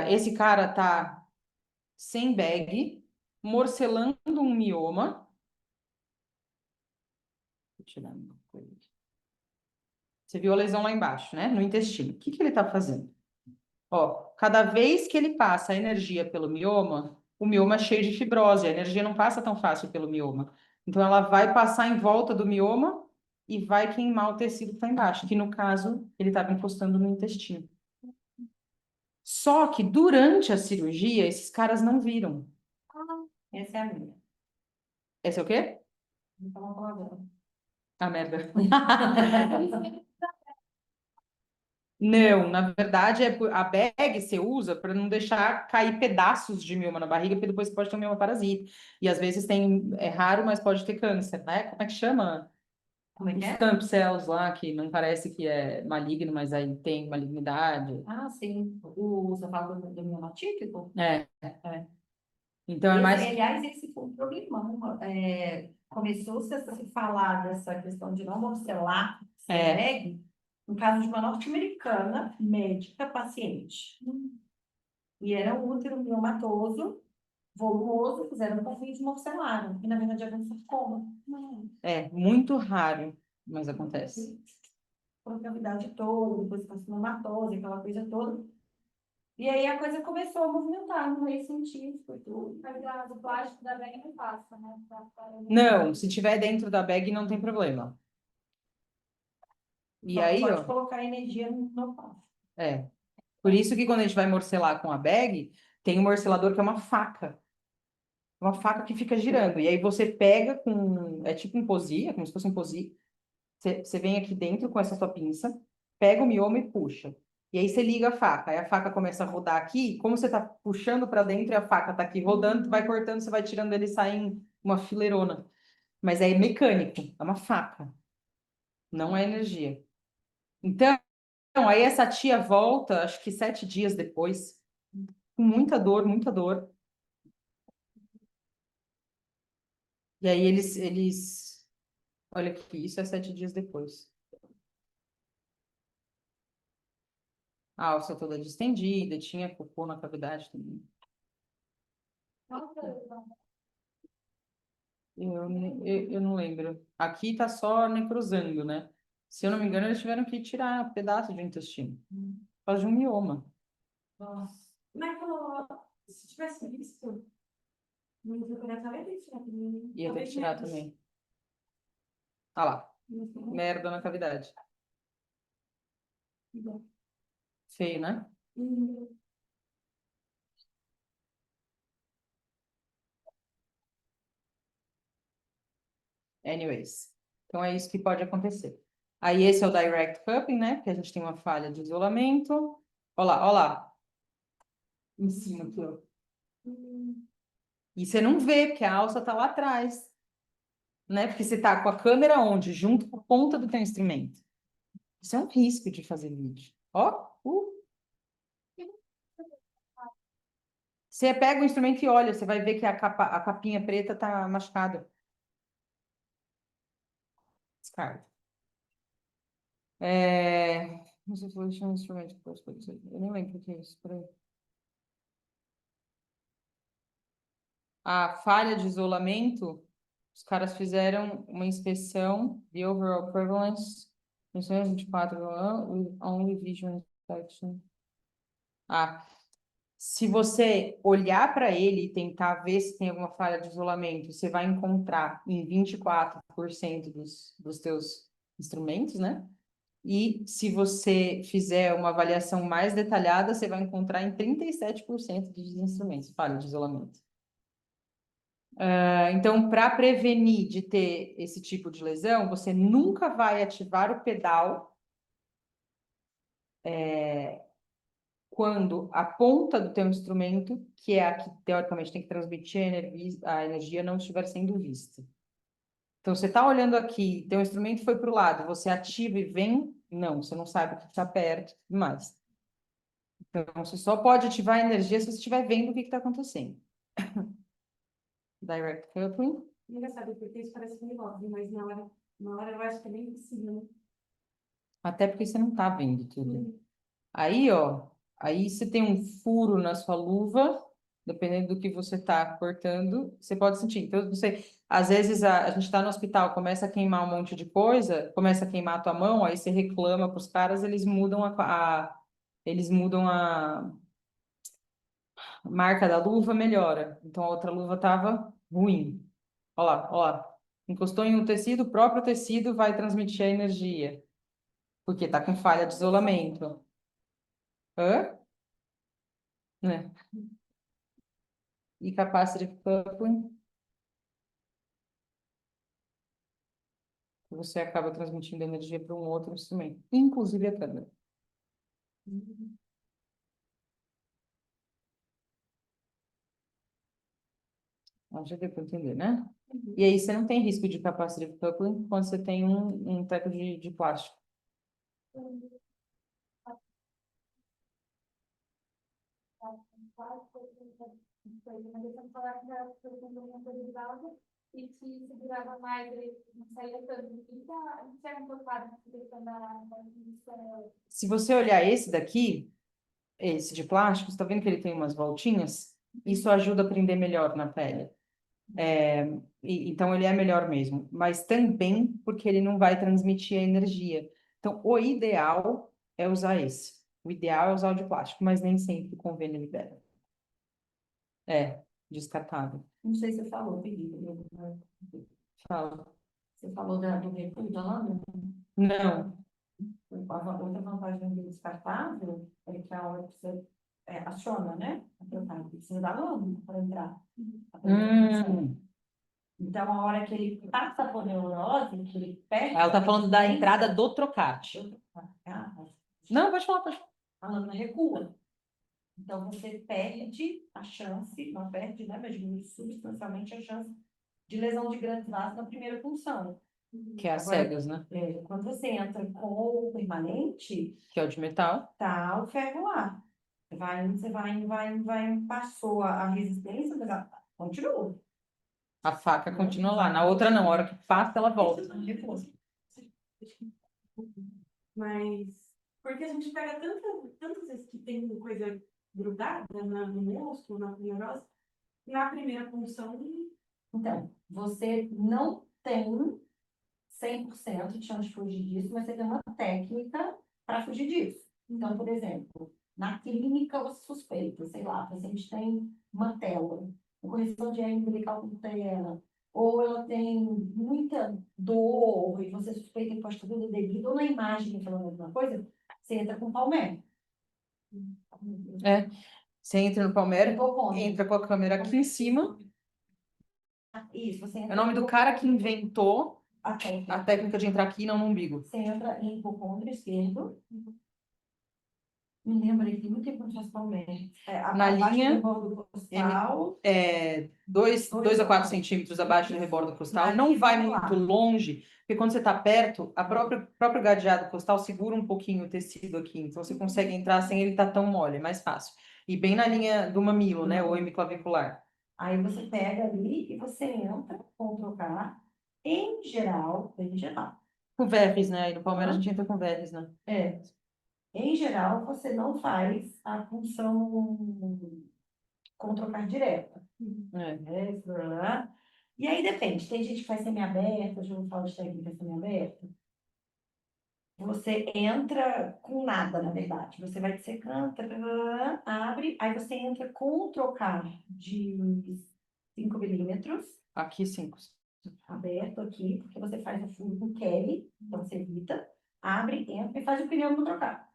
Esse cara tá sem bag, morcelando um mioma. Vou tirar uma coisa aqui. Você viu a lesão lá embaixo, né? No intestino. O que que ele tá fazendo? Ó, cada vez que ele passa a energia pelo mioma, o mioma é cheio de fibrose, a energia não passa tão fácil pelo mioma. Então, ela vai passar em volta do mioma e vai queimar o tecido que está embaixo, que no caso, ele estava encostando no intestino. Só que durante a cirurgia, esses caras não viram. Essa é a minha. Esse é o quê? Vou falar uma palavra. Ah, merda. Não, na verdade, a bag você usa para não deixar cair pedaços de mioma na barriga, porque depois você pode ter um mioma parasita. E às vezes tem, é raro, mas pode ter câncer, né? Como é que chama? Como é que Os é? stump cells lá, que não parece que é maligno, mas aí tem malignidade. Ah, sim. Você fala do mionotípico? É, É. então é mais. Aliás, esse foi um problemão. Começou-se a se falar dessa questão de não morcelar É, CEBEG no caso de uma norte-americana médica paciente. E era um útero miomatoso, volumoso, fizeram um convite e morcelaram. E, na verdade, era um sarcoma. muito raro, mas acontece. Por a cavidade toda, depois carcinomatose, aquela coisa toda. E aí a coisa começou a movimentar no meio científico e tudo. Mas o plástico da bag não passa, né? Não, se tiver dentro da bag não tem problema. E Só aí, pode ó, colocar energia no plástico. é. Por isso que quando a gente vai morcelar com a bag, tem um morcelador que é uma faca que fica girando. E aí você pega com, é tipo um posi, é como se fosse um posi. Você vem aqui dentro com essa sua pinça, pega o mioma e puxa. E aí você liga a faca. Aí a faca começa a rodar aqui, como você está puxando para dentro e a faca está aqui rodando, tu vai cortando, você vai tirando ele e sai em uma fileirona. Mas é mecânico, é uma faca, não é energia. Então, aí essa tia volta, acho que 7 dias depois, com muita dor, muita dor. E aí olha aqui, isso é 7 dias depois. A alça toda distendida, tinha cocô na cavidade também. Eu não lembro. Aqui tá só necrosando, né? Se eu não me engano, eles tiveram que tirar um pedaço de intestino. Por causa de um mioma. Nossa. Mas se tivesse visto, não ia procurar talvez ele tirar também. Ia ter que Talvez tirar menos. também. Ah lá, Uhum. merda na cavidade. Feio, né? Uhum. Anyways. Então é isso que pode acontecer. Aí esse é o direct cupping, né? Que a gente tem uma falha de isolamento. Olha lá. Em cima aqui, ó. E você não vê, porque a alça tá lá atrás, né? Porque você tá com a câmera onde? Junto com a ponta do teu instrumento. Isso é um risco de fazer vídeo. Ó, Você pega o instrumento e olha, você vai ver que a capinha preta tá machucada. Descarga. Não sei se vou deixar um instrumento. Eu nem lembro o que é isso. Peraí. a falha de isolamento, os caras fizeram uma inspeção, the overall prevalence, funções 24, with only visual inspection. Se você olhar para ele e tentar ver se tem alguma falha de isolamento, você vai encontrar em 24% dos teus instrumentos, né? E se você fizer uma avaliação mais detalhada, você vai encontrar em 37% dos instrumentos falha de isolamento. Então, para prevenir de ter esse tipo de lesão, você nunca vai ativar o pedal quando a ponta do teu instrumento, que é a que teoricamente tem que transmitir a energia, não estiver sendo vista. Então, você está olhando aqui, teu instrumento foi para o lado, você ativa e vem, não, você não sabe o que está perto e mais. Então, você só pode ativar a energia se você estiver vendo o que está acontecendo. Direct coupling. Engraçado, porque isso parece meio óbvio, mas na hora eu acho que é bem impossível, né? Até porque você não está vendo tudo. Aí, ó, aí você tem um furo na sua luva, dependendo do que você está cortando, você pode sentir. Então, você, às vezes a gente está no hospital, começa a queimar um monte de coisa, começa a queimar a tua mão, aí você reclama para os caras, eles mudam eles mudam a marca da luva, melhora. Então a outra luva estava ruim. Olha lá, olha lá. Encostou em um tecido, o próprio tecido vai transmitir a energia, porque está com falha de isolamento. Hã? Né? E capacitive coupling, você acaba transmitindo energia para um outro instrumento, inclusive a câmera. Já deu para entender, né? E aí você não tem risco de capacitive coupling quando você tem um teco de plástico. Mas eu sempre falava que era e que segurava mais, ele não saía tanto. Não tinha um preocupado com a questão da transmissão. Se você olhar esse daqui, esse de plástico, você está vendo que ele tem umas voltinhas? Isso ajuda a prender melhor na pele. Então ele é melhor mesmo, mas também porque ele não vai transmitir a energia. Então, o ideal é usar esse. O ideal é usar o de plástico, mas nem sempre o convênio libera. É, descartável. Não sei se você falou, Felipe. Fala. Você falou do recuo da lâmina? Não. Outra vantagem do descartável é que a hora que você aciona, né? Precisa da lâmina para entrar. Então, a hora que ele passa por neurose, que ele perde. Ela está falando da entrada do trocate. Não, pode falar, pode falar. A lâmina recua. Então, você perde a chance, não perde, né? Mas diminui substancialmente a chance de lesão de grandes vasos na primeira função. Que é as Agora, cegas, né? Quando você entra com o permanente, Que é o de metal. tá o ferro lá. Você vai, passou a resistência, mas ela continua. A faca continua lá. Na outra não, a hora que passa, ela volta. Mas porque a gente pega tantas vezes que tem coisa grudada no músculo, na neurose, na primeira função. Então, você não tem 100% de chance de fugir disso, mas você tem uma técnica para fugir disso. Então, por exemplo, na clínica você suspeita, sei lá, a paciente tem uma tela, uma correção de hernia umbilical com tela, ou ela tem muita dor e você suspeita que pode ter dor devido, ou na imagem falando alguma coisa, você entra com palmé. Você entra no palmeira, Hipocondro. entra com a câmera aqui em cima. Isso, você É entra o nome do cara que inventou a técnica. a técnica de entrar aqui e não no umbigo. Você entra em hipocondro esquerdo. Me lembra que tem muito tempo que eu faço palmé. Na Abaixo linha, do bordo costal. 2 a 4 centímetros abaixo do rebordo costal. Não vai muito longe, porque quando você está perto, próprio gadeado costal segura um pouquinho o tecido aqui. Então você consegue entrar sem ele estar tão mole, é mais fácil. E bem na linha do mamilo, né? O hemiclavicular. Aí você pega ali e você entra com o trocar. Em geral. Com verres, né? E no Palmeiras a gente entra com verres, né? Em geral, você não faz a função com trocar direto. É. E aí depende, tem gente que faz semiaberta, já vou falar de técnica semiaberta. Você entra com nada, na verdade. Você vai dissecando, abre, aí você entra com o trocar de 5 milímetros, Aqui 5. aberto aqui, porque você faz o furo com Kelly, então você evita, abre, entra e faz o pneu no trocar.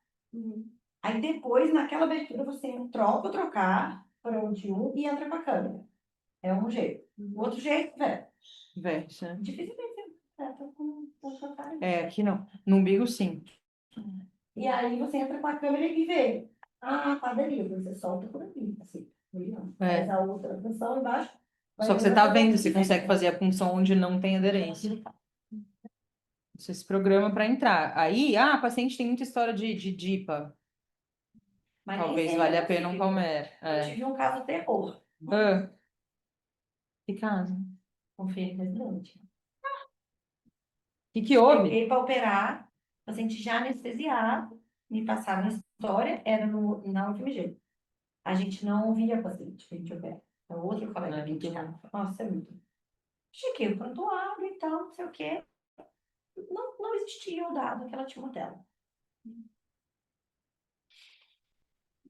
Aí depois, naquela abertura, você troca o trocar para o de um e entra com a câmera. É um jeito. O outro jeito, velho, Veste, né? dificilmente você entra com trocar. É, aqui não. No umbigo, sim. E aí você entra com a câmera e vê. Ah, tá delivery. Você solta por aqui, assim. Faz a outra função embaixo. Só que você tá vendo se consegue fazer a função onde não tem aderência. Você se programa para entrar. Aí, a paciente tem muita história de DIPA. Mas nem Talvez sempre valha é a pena um possível. Palmer. Eu tive um caso terror. Ah, que caso? Confere residente. O que houve? Cheguei para operar, paciente já anestesiado, me passaram a história, era na UFMG. A gente não via paciente que a gente opera. É outro colega Ah, que muito indicava. Nossa, é muito. Cheguei o prontuário e tal, não sei o quê. Não existia o dado que ela tinha uma tela.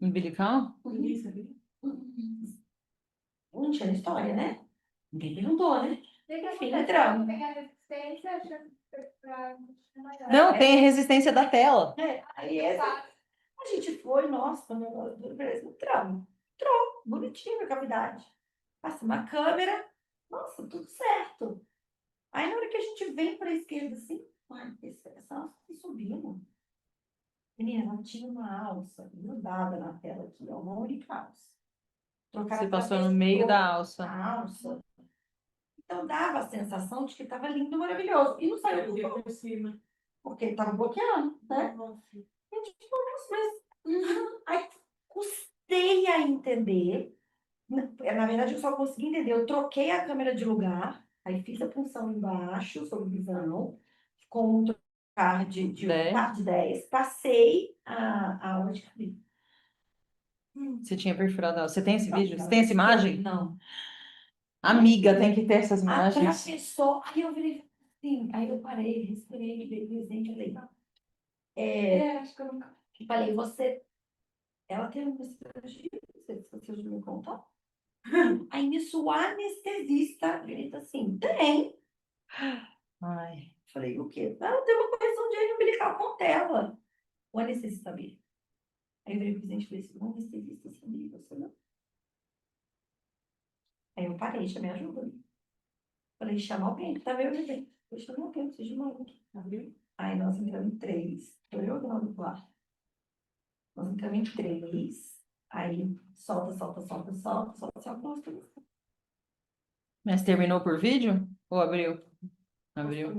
Umbilical? Ninguém sabia. Não tinha história, né? Ninguém perguntou, né? Tem que Enfim, acontecer, entramos. tem a resistência, pra maior. Não, tem a resistência da tela. Aí a gente foi, nossa, beleza, entramos. Entrou, bonitinho a cavidade. Passa uma câmera, nossa, tudo certo. Aí na hora que a gente vem para a esquerda assim, essa alça tá subindo. Menina, ela tinha uma alça grudada na tela aqui, ó, uma única alça. Trocaram Você pra passou no meio da alça. a alça. Então dava a sensação de que estava lindo, maravilhoso. E não saiu Eu por vi quê? por cima. Porque estava bloqueando, né? Nossa. A gente falou, nossa, mas. Aí custei a entender. Na verdade, eu só consegui entender. Eu troquei a câmera de lugar, aí fiz a punção embaixo, sob visão, com um trocar de 10. 10, passei a onde cabia. Você tinha perfurado a alça. Você tem esse vídeo? Você tem essa imagem? Não. Amiga, tem que ter essas imagens. Atravessou, aí eu virei assim, aí eu parei, respirei, veio o presidente, falei, Acho que eu nunca. falei, você, ela tem uma cirurgia, você esqueceu de me contar? Aí nisso o anestesista grita assim, tem. Ai, Falei, o quê? Ela tem uma correção de hernia umbilical com tela. O anestesista sabia. Aí eu virei pro presidente e falei assim, o anestesista sabia, você não? Aí eu parei, chamei ajuda. Falei, chama alguém, que tá vendo bem. Eu chamei alguém, preciso de uma aqui. Abriu? Aí nós entramos em 3. Tô eu do quarto. Nós entramos em 3. Aí solta, solta, solta, solta, solta, solta, solta. mas terminou por vídeo? Ou abriu? Abriu.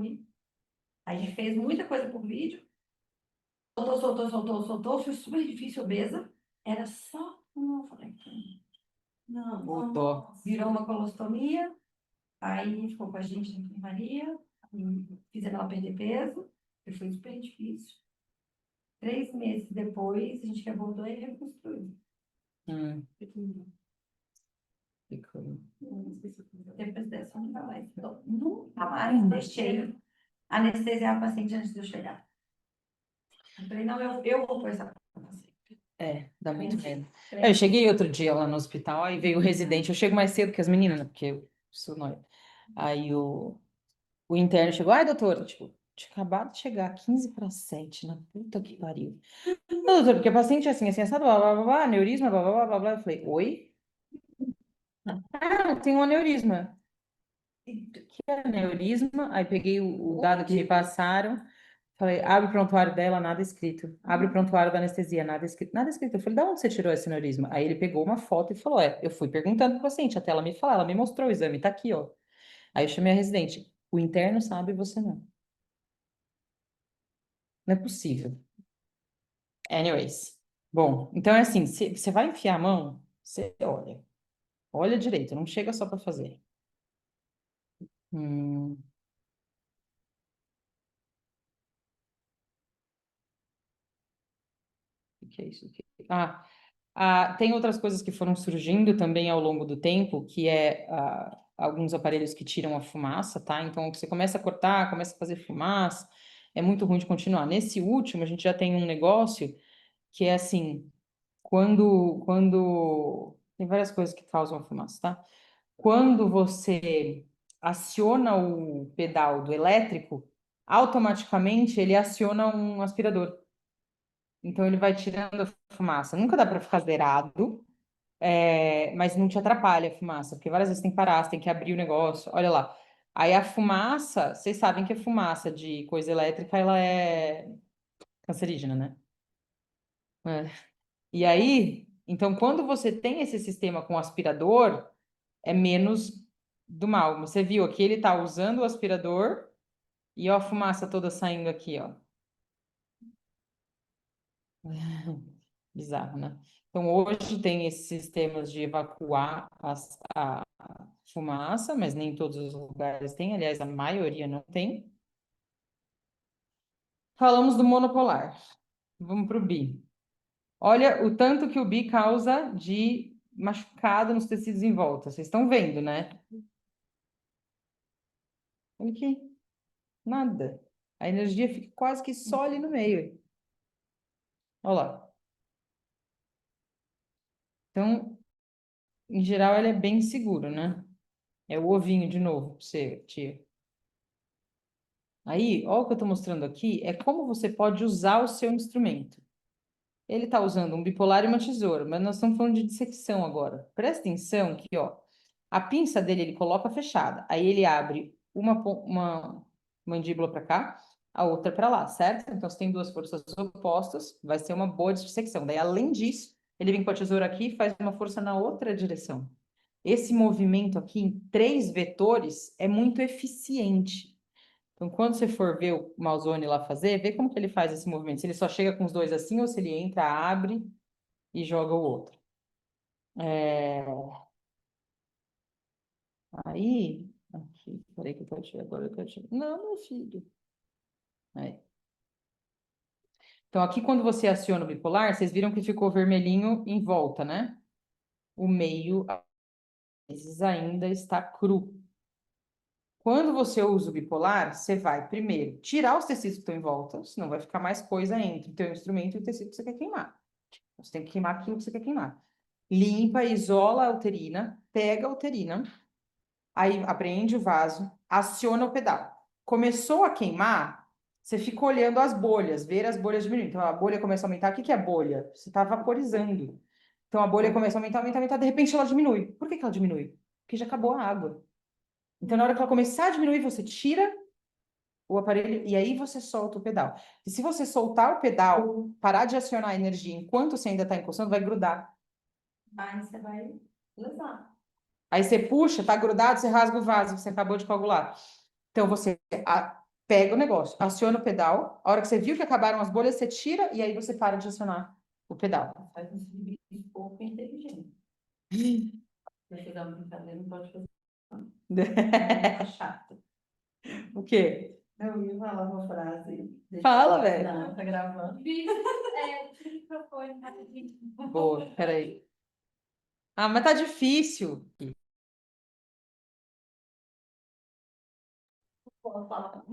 Aí a gente fez muita coisa por vídeo. Soltou, soltou, soltou, soltou. Foi super difícil, obesa. Era só uma falei, Não. O dó. virou uma colostomia. Aí ficou com a gente na enfermaria. Fizemos ela perder peso. Que foi super difícil. 3 meses depois, a gente abordou e reconstruiu. Ficou. Depois dessa, nunca mais. Então, nunca mais deixei anestesiar a paciente antes de eu chegar. Eu falei, não, eu vou conversar com você. É, dá muito medo. Frente. Eu cheguei outro dia lá no hospital, aí veio o residente. Eu chego mais cedo que as meninas, né? Porque eu sou nóia. Aí o interno chegou, ai, doutora, tipo, tinha acabado de chegar, 15 para 7, na puta que pariu. Não, doutora, porque a paciente é assim, assim, assado, blá, blá, blá, blá, aneurisma, blá, blá, blá, blá, blá. Eu falei, oi? Ah, tem um aneurisma. Que é aneurisma? Aí peguei o dado que me passaram, falei, abre o prontuário dela, nada escrito. Abre o prontuário da anestesia, nada escrito. Nada escrito. Eu falei, da onde você tirou esse aneurisma? Aí ele pegou uma foto e falou, eu fui perguntando pro paciente, até ela me falar, ela me mostrou o exame, tá aqui, ó. Aí eu chamei a residente, o interno sabe, você não. Não é possível. Anyways. Bom, então é assim, se você vai enfiar a mão, você olha. Olha direito, não chega só para fazer. Hum, o que é isso aqui? Ah, Tem outras coisas que foram surgindo também ao longo do tempo, que é alguns aparelhos que tiram a fumaça, tá? Então, você começa a cortar, começa a fazer fumaça, é muito ruim de continuar. Nesse último, a gente já tem um negócio que é assim, quando... Tem várias coisas que causam fumaça, tá? Quando você aciona o pedal do elétrico, automaticamente ele aciona um aspirador. Então ele vai tirando a fumaça. Nunca dá para ficar zerado, mas não te atrapalha a fumaça, porque várias vezes tem que parar, você tem que abrir o negócio. Olha lá. Aí a fumaça, vocês sabem que a fumaça de coisa elétrica ela é cancerígena, né? É. E aí, então quando você tem esse sistema com aspirador, é menos do mal. Você viu aqui, ele tá usando o aspirador e ó, a fumaça toda saindo aqui, ó. Bizarro, né? Então, hoje tem esses sistemas de evacuar a fumaça, mas nem todos os lugares têm, aliás, a maioria não tem. Falamos do monopolar. Vamos para o bi. Olha o tanto que o bi causa de machucado nos tecidos em volta. Vocês estão vendo, né? Olha aqui, nada. A energia fica quase que só ali no meio. Olha lá. Então, em geral, ele é bem seguro, né? É o ovinho de novo, pra você, tia. Aí, ó, o que eu estou mostrando aqui é como você pode usar o seu instrumento. Ele está usando um bipolar e uma tesoura, mas nós estamos falando de dissecção agora. Presta atenção que, ó, a pinça dele ele coloca fechada, aí ele abre uma mandíbula para cá, a outra para lá, certo? Então, se tem duas forças opostas, vai ser uma boa dissecção. Daí, além disso, ele vem com a tesoura aqui e faz uma força na outra direção. Esse movimento aqui em 3 vetores é muito eficiente. Então, quando você for ver o Malzone lá fazer, vê como que ele faz esse movimento. Se ele só chega com os dois assim, ou se ele entra, abre e joga o outro. Aí, aqui, peraí que eu tô tirando, agora eu tô tirando. Não, meu filho. Aí. Então, aqui quando você aciona o bipolar, vocês viram que ficou vermelhinho em volta, né? O meio, às vezes, ainda está cru. Quando você usa o bipolar, você vai primeiro tirar os tecidos que estão em volta, senão vai ficar mais coisa entre o teu instrumento e o tecido que você quer queimar. Você tem que queimar aquilo que você quer queimar. Limpa, isola a uterina, pega a uterina, aí apreende o vaso, aciona o pedal. Começou a queimar, você fica olhando as bolhas, ver as bolhas diminuindo. Então a bolha começa a aumentar. O que que é bolha? Você está vaporizando. Então a bolha começa a aumentar, aumentar, aumentar, de repente ela diminui. Por que que ela diminui? Porque já acabou a água. Então na hora que ela começar a diminuir, você tira o aparelho e aí você solta o pedal. E se você soltar o pedal, parar de acionar a energia enquanto você ainda está encostando, vai grudar. Aí você vai lesar. Aí você puxa, tá grudado, você rasga o vaso que você acabou de coagular. Então você pega o negócio, aciona o pedal, a hora que você viu que acabaram as bolhas, você tira e aí você para de acionar o pedal. Faz um serviço um pouco inteligente. Se você dá uma brincadeira, não pode fazer. É chato. O quê? Eu ia falar uma frase. Fala, velho. Não, tá gravando. Tira o microfone, rapidinho. Boa, peraí. Ah, mas tá difícil. Posso falar?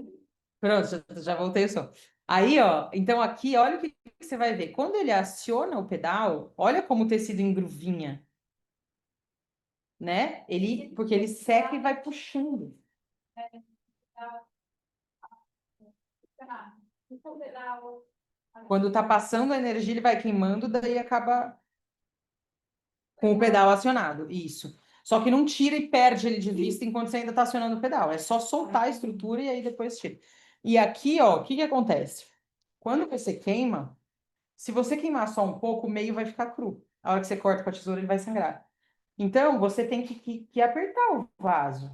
Pronto, já voltei o som. Aí, ó, então aqui, olha o que você vai ver. Quando ele aciona o pedal, olha como o tecido engruvinha, né? Porque ele seca e vai puxando. Quando tá passando a energia, ele vai queimando, daí acaba com o pedal acionado. Isso. Só que não tira e perde ele de vista enquanto você ainda está acionando o pedal. É só soltar a estrutura e aí depois tira. E aqui, ó, o que que acontece? Quando você queima, se você queimar só um pouco, o meio vai ficar cru. A hora que você corta com a tesoura, ele vai sangrar. Então, você tem que apertar o vaso.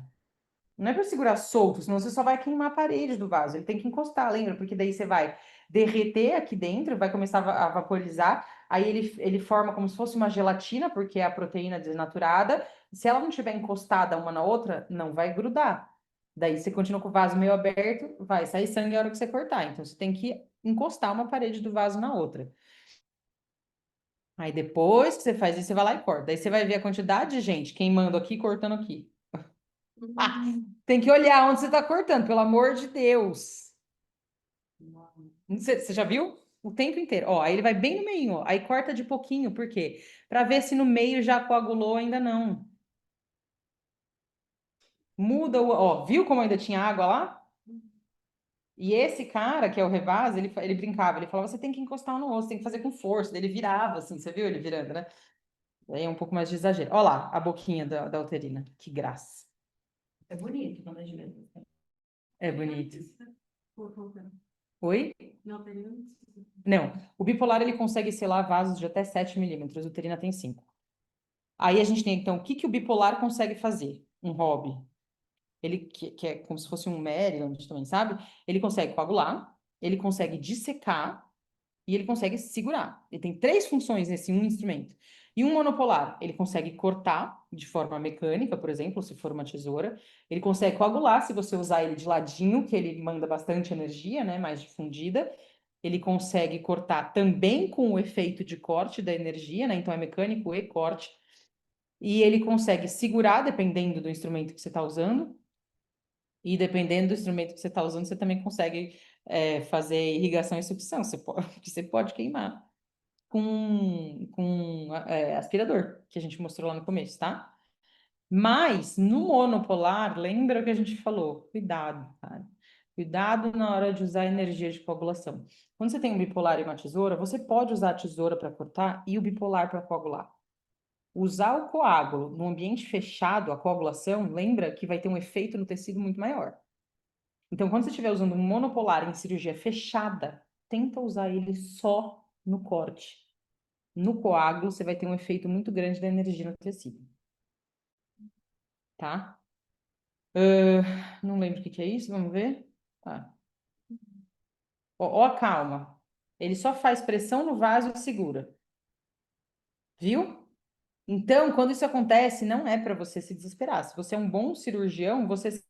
Não é para segurar solto, senão você só vai queimar a parede do vaso. Ele tem que encostar, lembra? Porque daí você vai derreter aqui dentro, vai começar a vaporizar. Aí ele forma como se fosse uma gelatina, porque é a proteína desnaturada. Se ela não estiver encostada uma na outra, não vai grudar. Daí você continua com o vaso meio aberto, vai sair sangue a hora que você cortar. Então você tem que encostar uma parede do vaso na outra. Aí depois que você faz isso, você vai lá e corta. Daí você vai ver a quantidade de gente queimando aqui, cortando aqui. Ah, tem que olhar onde você está cortando, pelo amor de Deus. Você já viu? O tempo inteiro. Ó, aí ele vai bem no meio, ó. Aí corta de pouquinho, por quê? Para ver se no meio já coagulou, ainda não. Muda o. Ó, viu como ainda tinha água lá? E esse cara, que é o Revaz, ele brincava, ele falava, você tem que encostar no osso, tem que fazer com força. Daí ele virava, assim, você viu ele virando, né? Daí é um pouco mais de exagero. Ó lá, a boquinha da uterina. Que graça. É bonito quando a gente vê. É bonito. Por favor. Oi? Não, tem não precisa. Não, o bipolar ele consegue selar vasos de até 7 milímetros, a uterina tem 5. Aí a gente tem, então, o que que o bipolar consegue fazer? Um hobby. Ele, que é como se fosse um Maryland também, sabe? Ele consegue coagular, ele consegue dissecar e ele consegue segurar. Ele tem 3 funções nesse um instrumento. E um monopolar, ele consegue cortar de forma mecânica, por exemplo, se for uma tesoura. Ele consegue coagular, se você usar ele de ladinho, que ele manda bastante energia, né, mais difundida. Ele consegue cortar também com o efeito de corte da energia, né? Então é mecânico e corte. E ele consegue segurar, dependendo do instrumento que você está usando. E dependendo do instrumento que você está usando, você também consegue fazer irrigação e sucção. Você pode queimar com aspirador, que a gente mostrou lá no começo, tá? Mas no monopolar, lembra o que a gente falou? Cuidado, cara. Cuidado na hora de usar energia de coagulação. Quando você tem um bipolar e uma tesoura, você pode usar a tesoura para cortar e o bipolar para coagular. Usar o coágulo no ambiente fechado, a coagulação, lembra que vai ter um efeito no tecido muito maior. Então, quando você estiver usando um monopolar em cirurgia fechada, tenta usar ele só no corte. No coágulo, você vai ter um efeito muito grande da energia no tecido. Tá? Não lembro o que que é isso, vamos ver? Ah. Ó, a calma. Ele só faz pressão no vaso e segura. Viu? Então, quando isso acontece, não é para você se desesperar. Se você é um bom cirurgião, você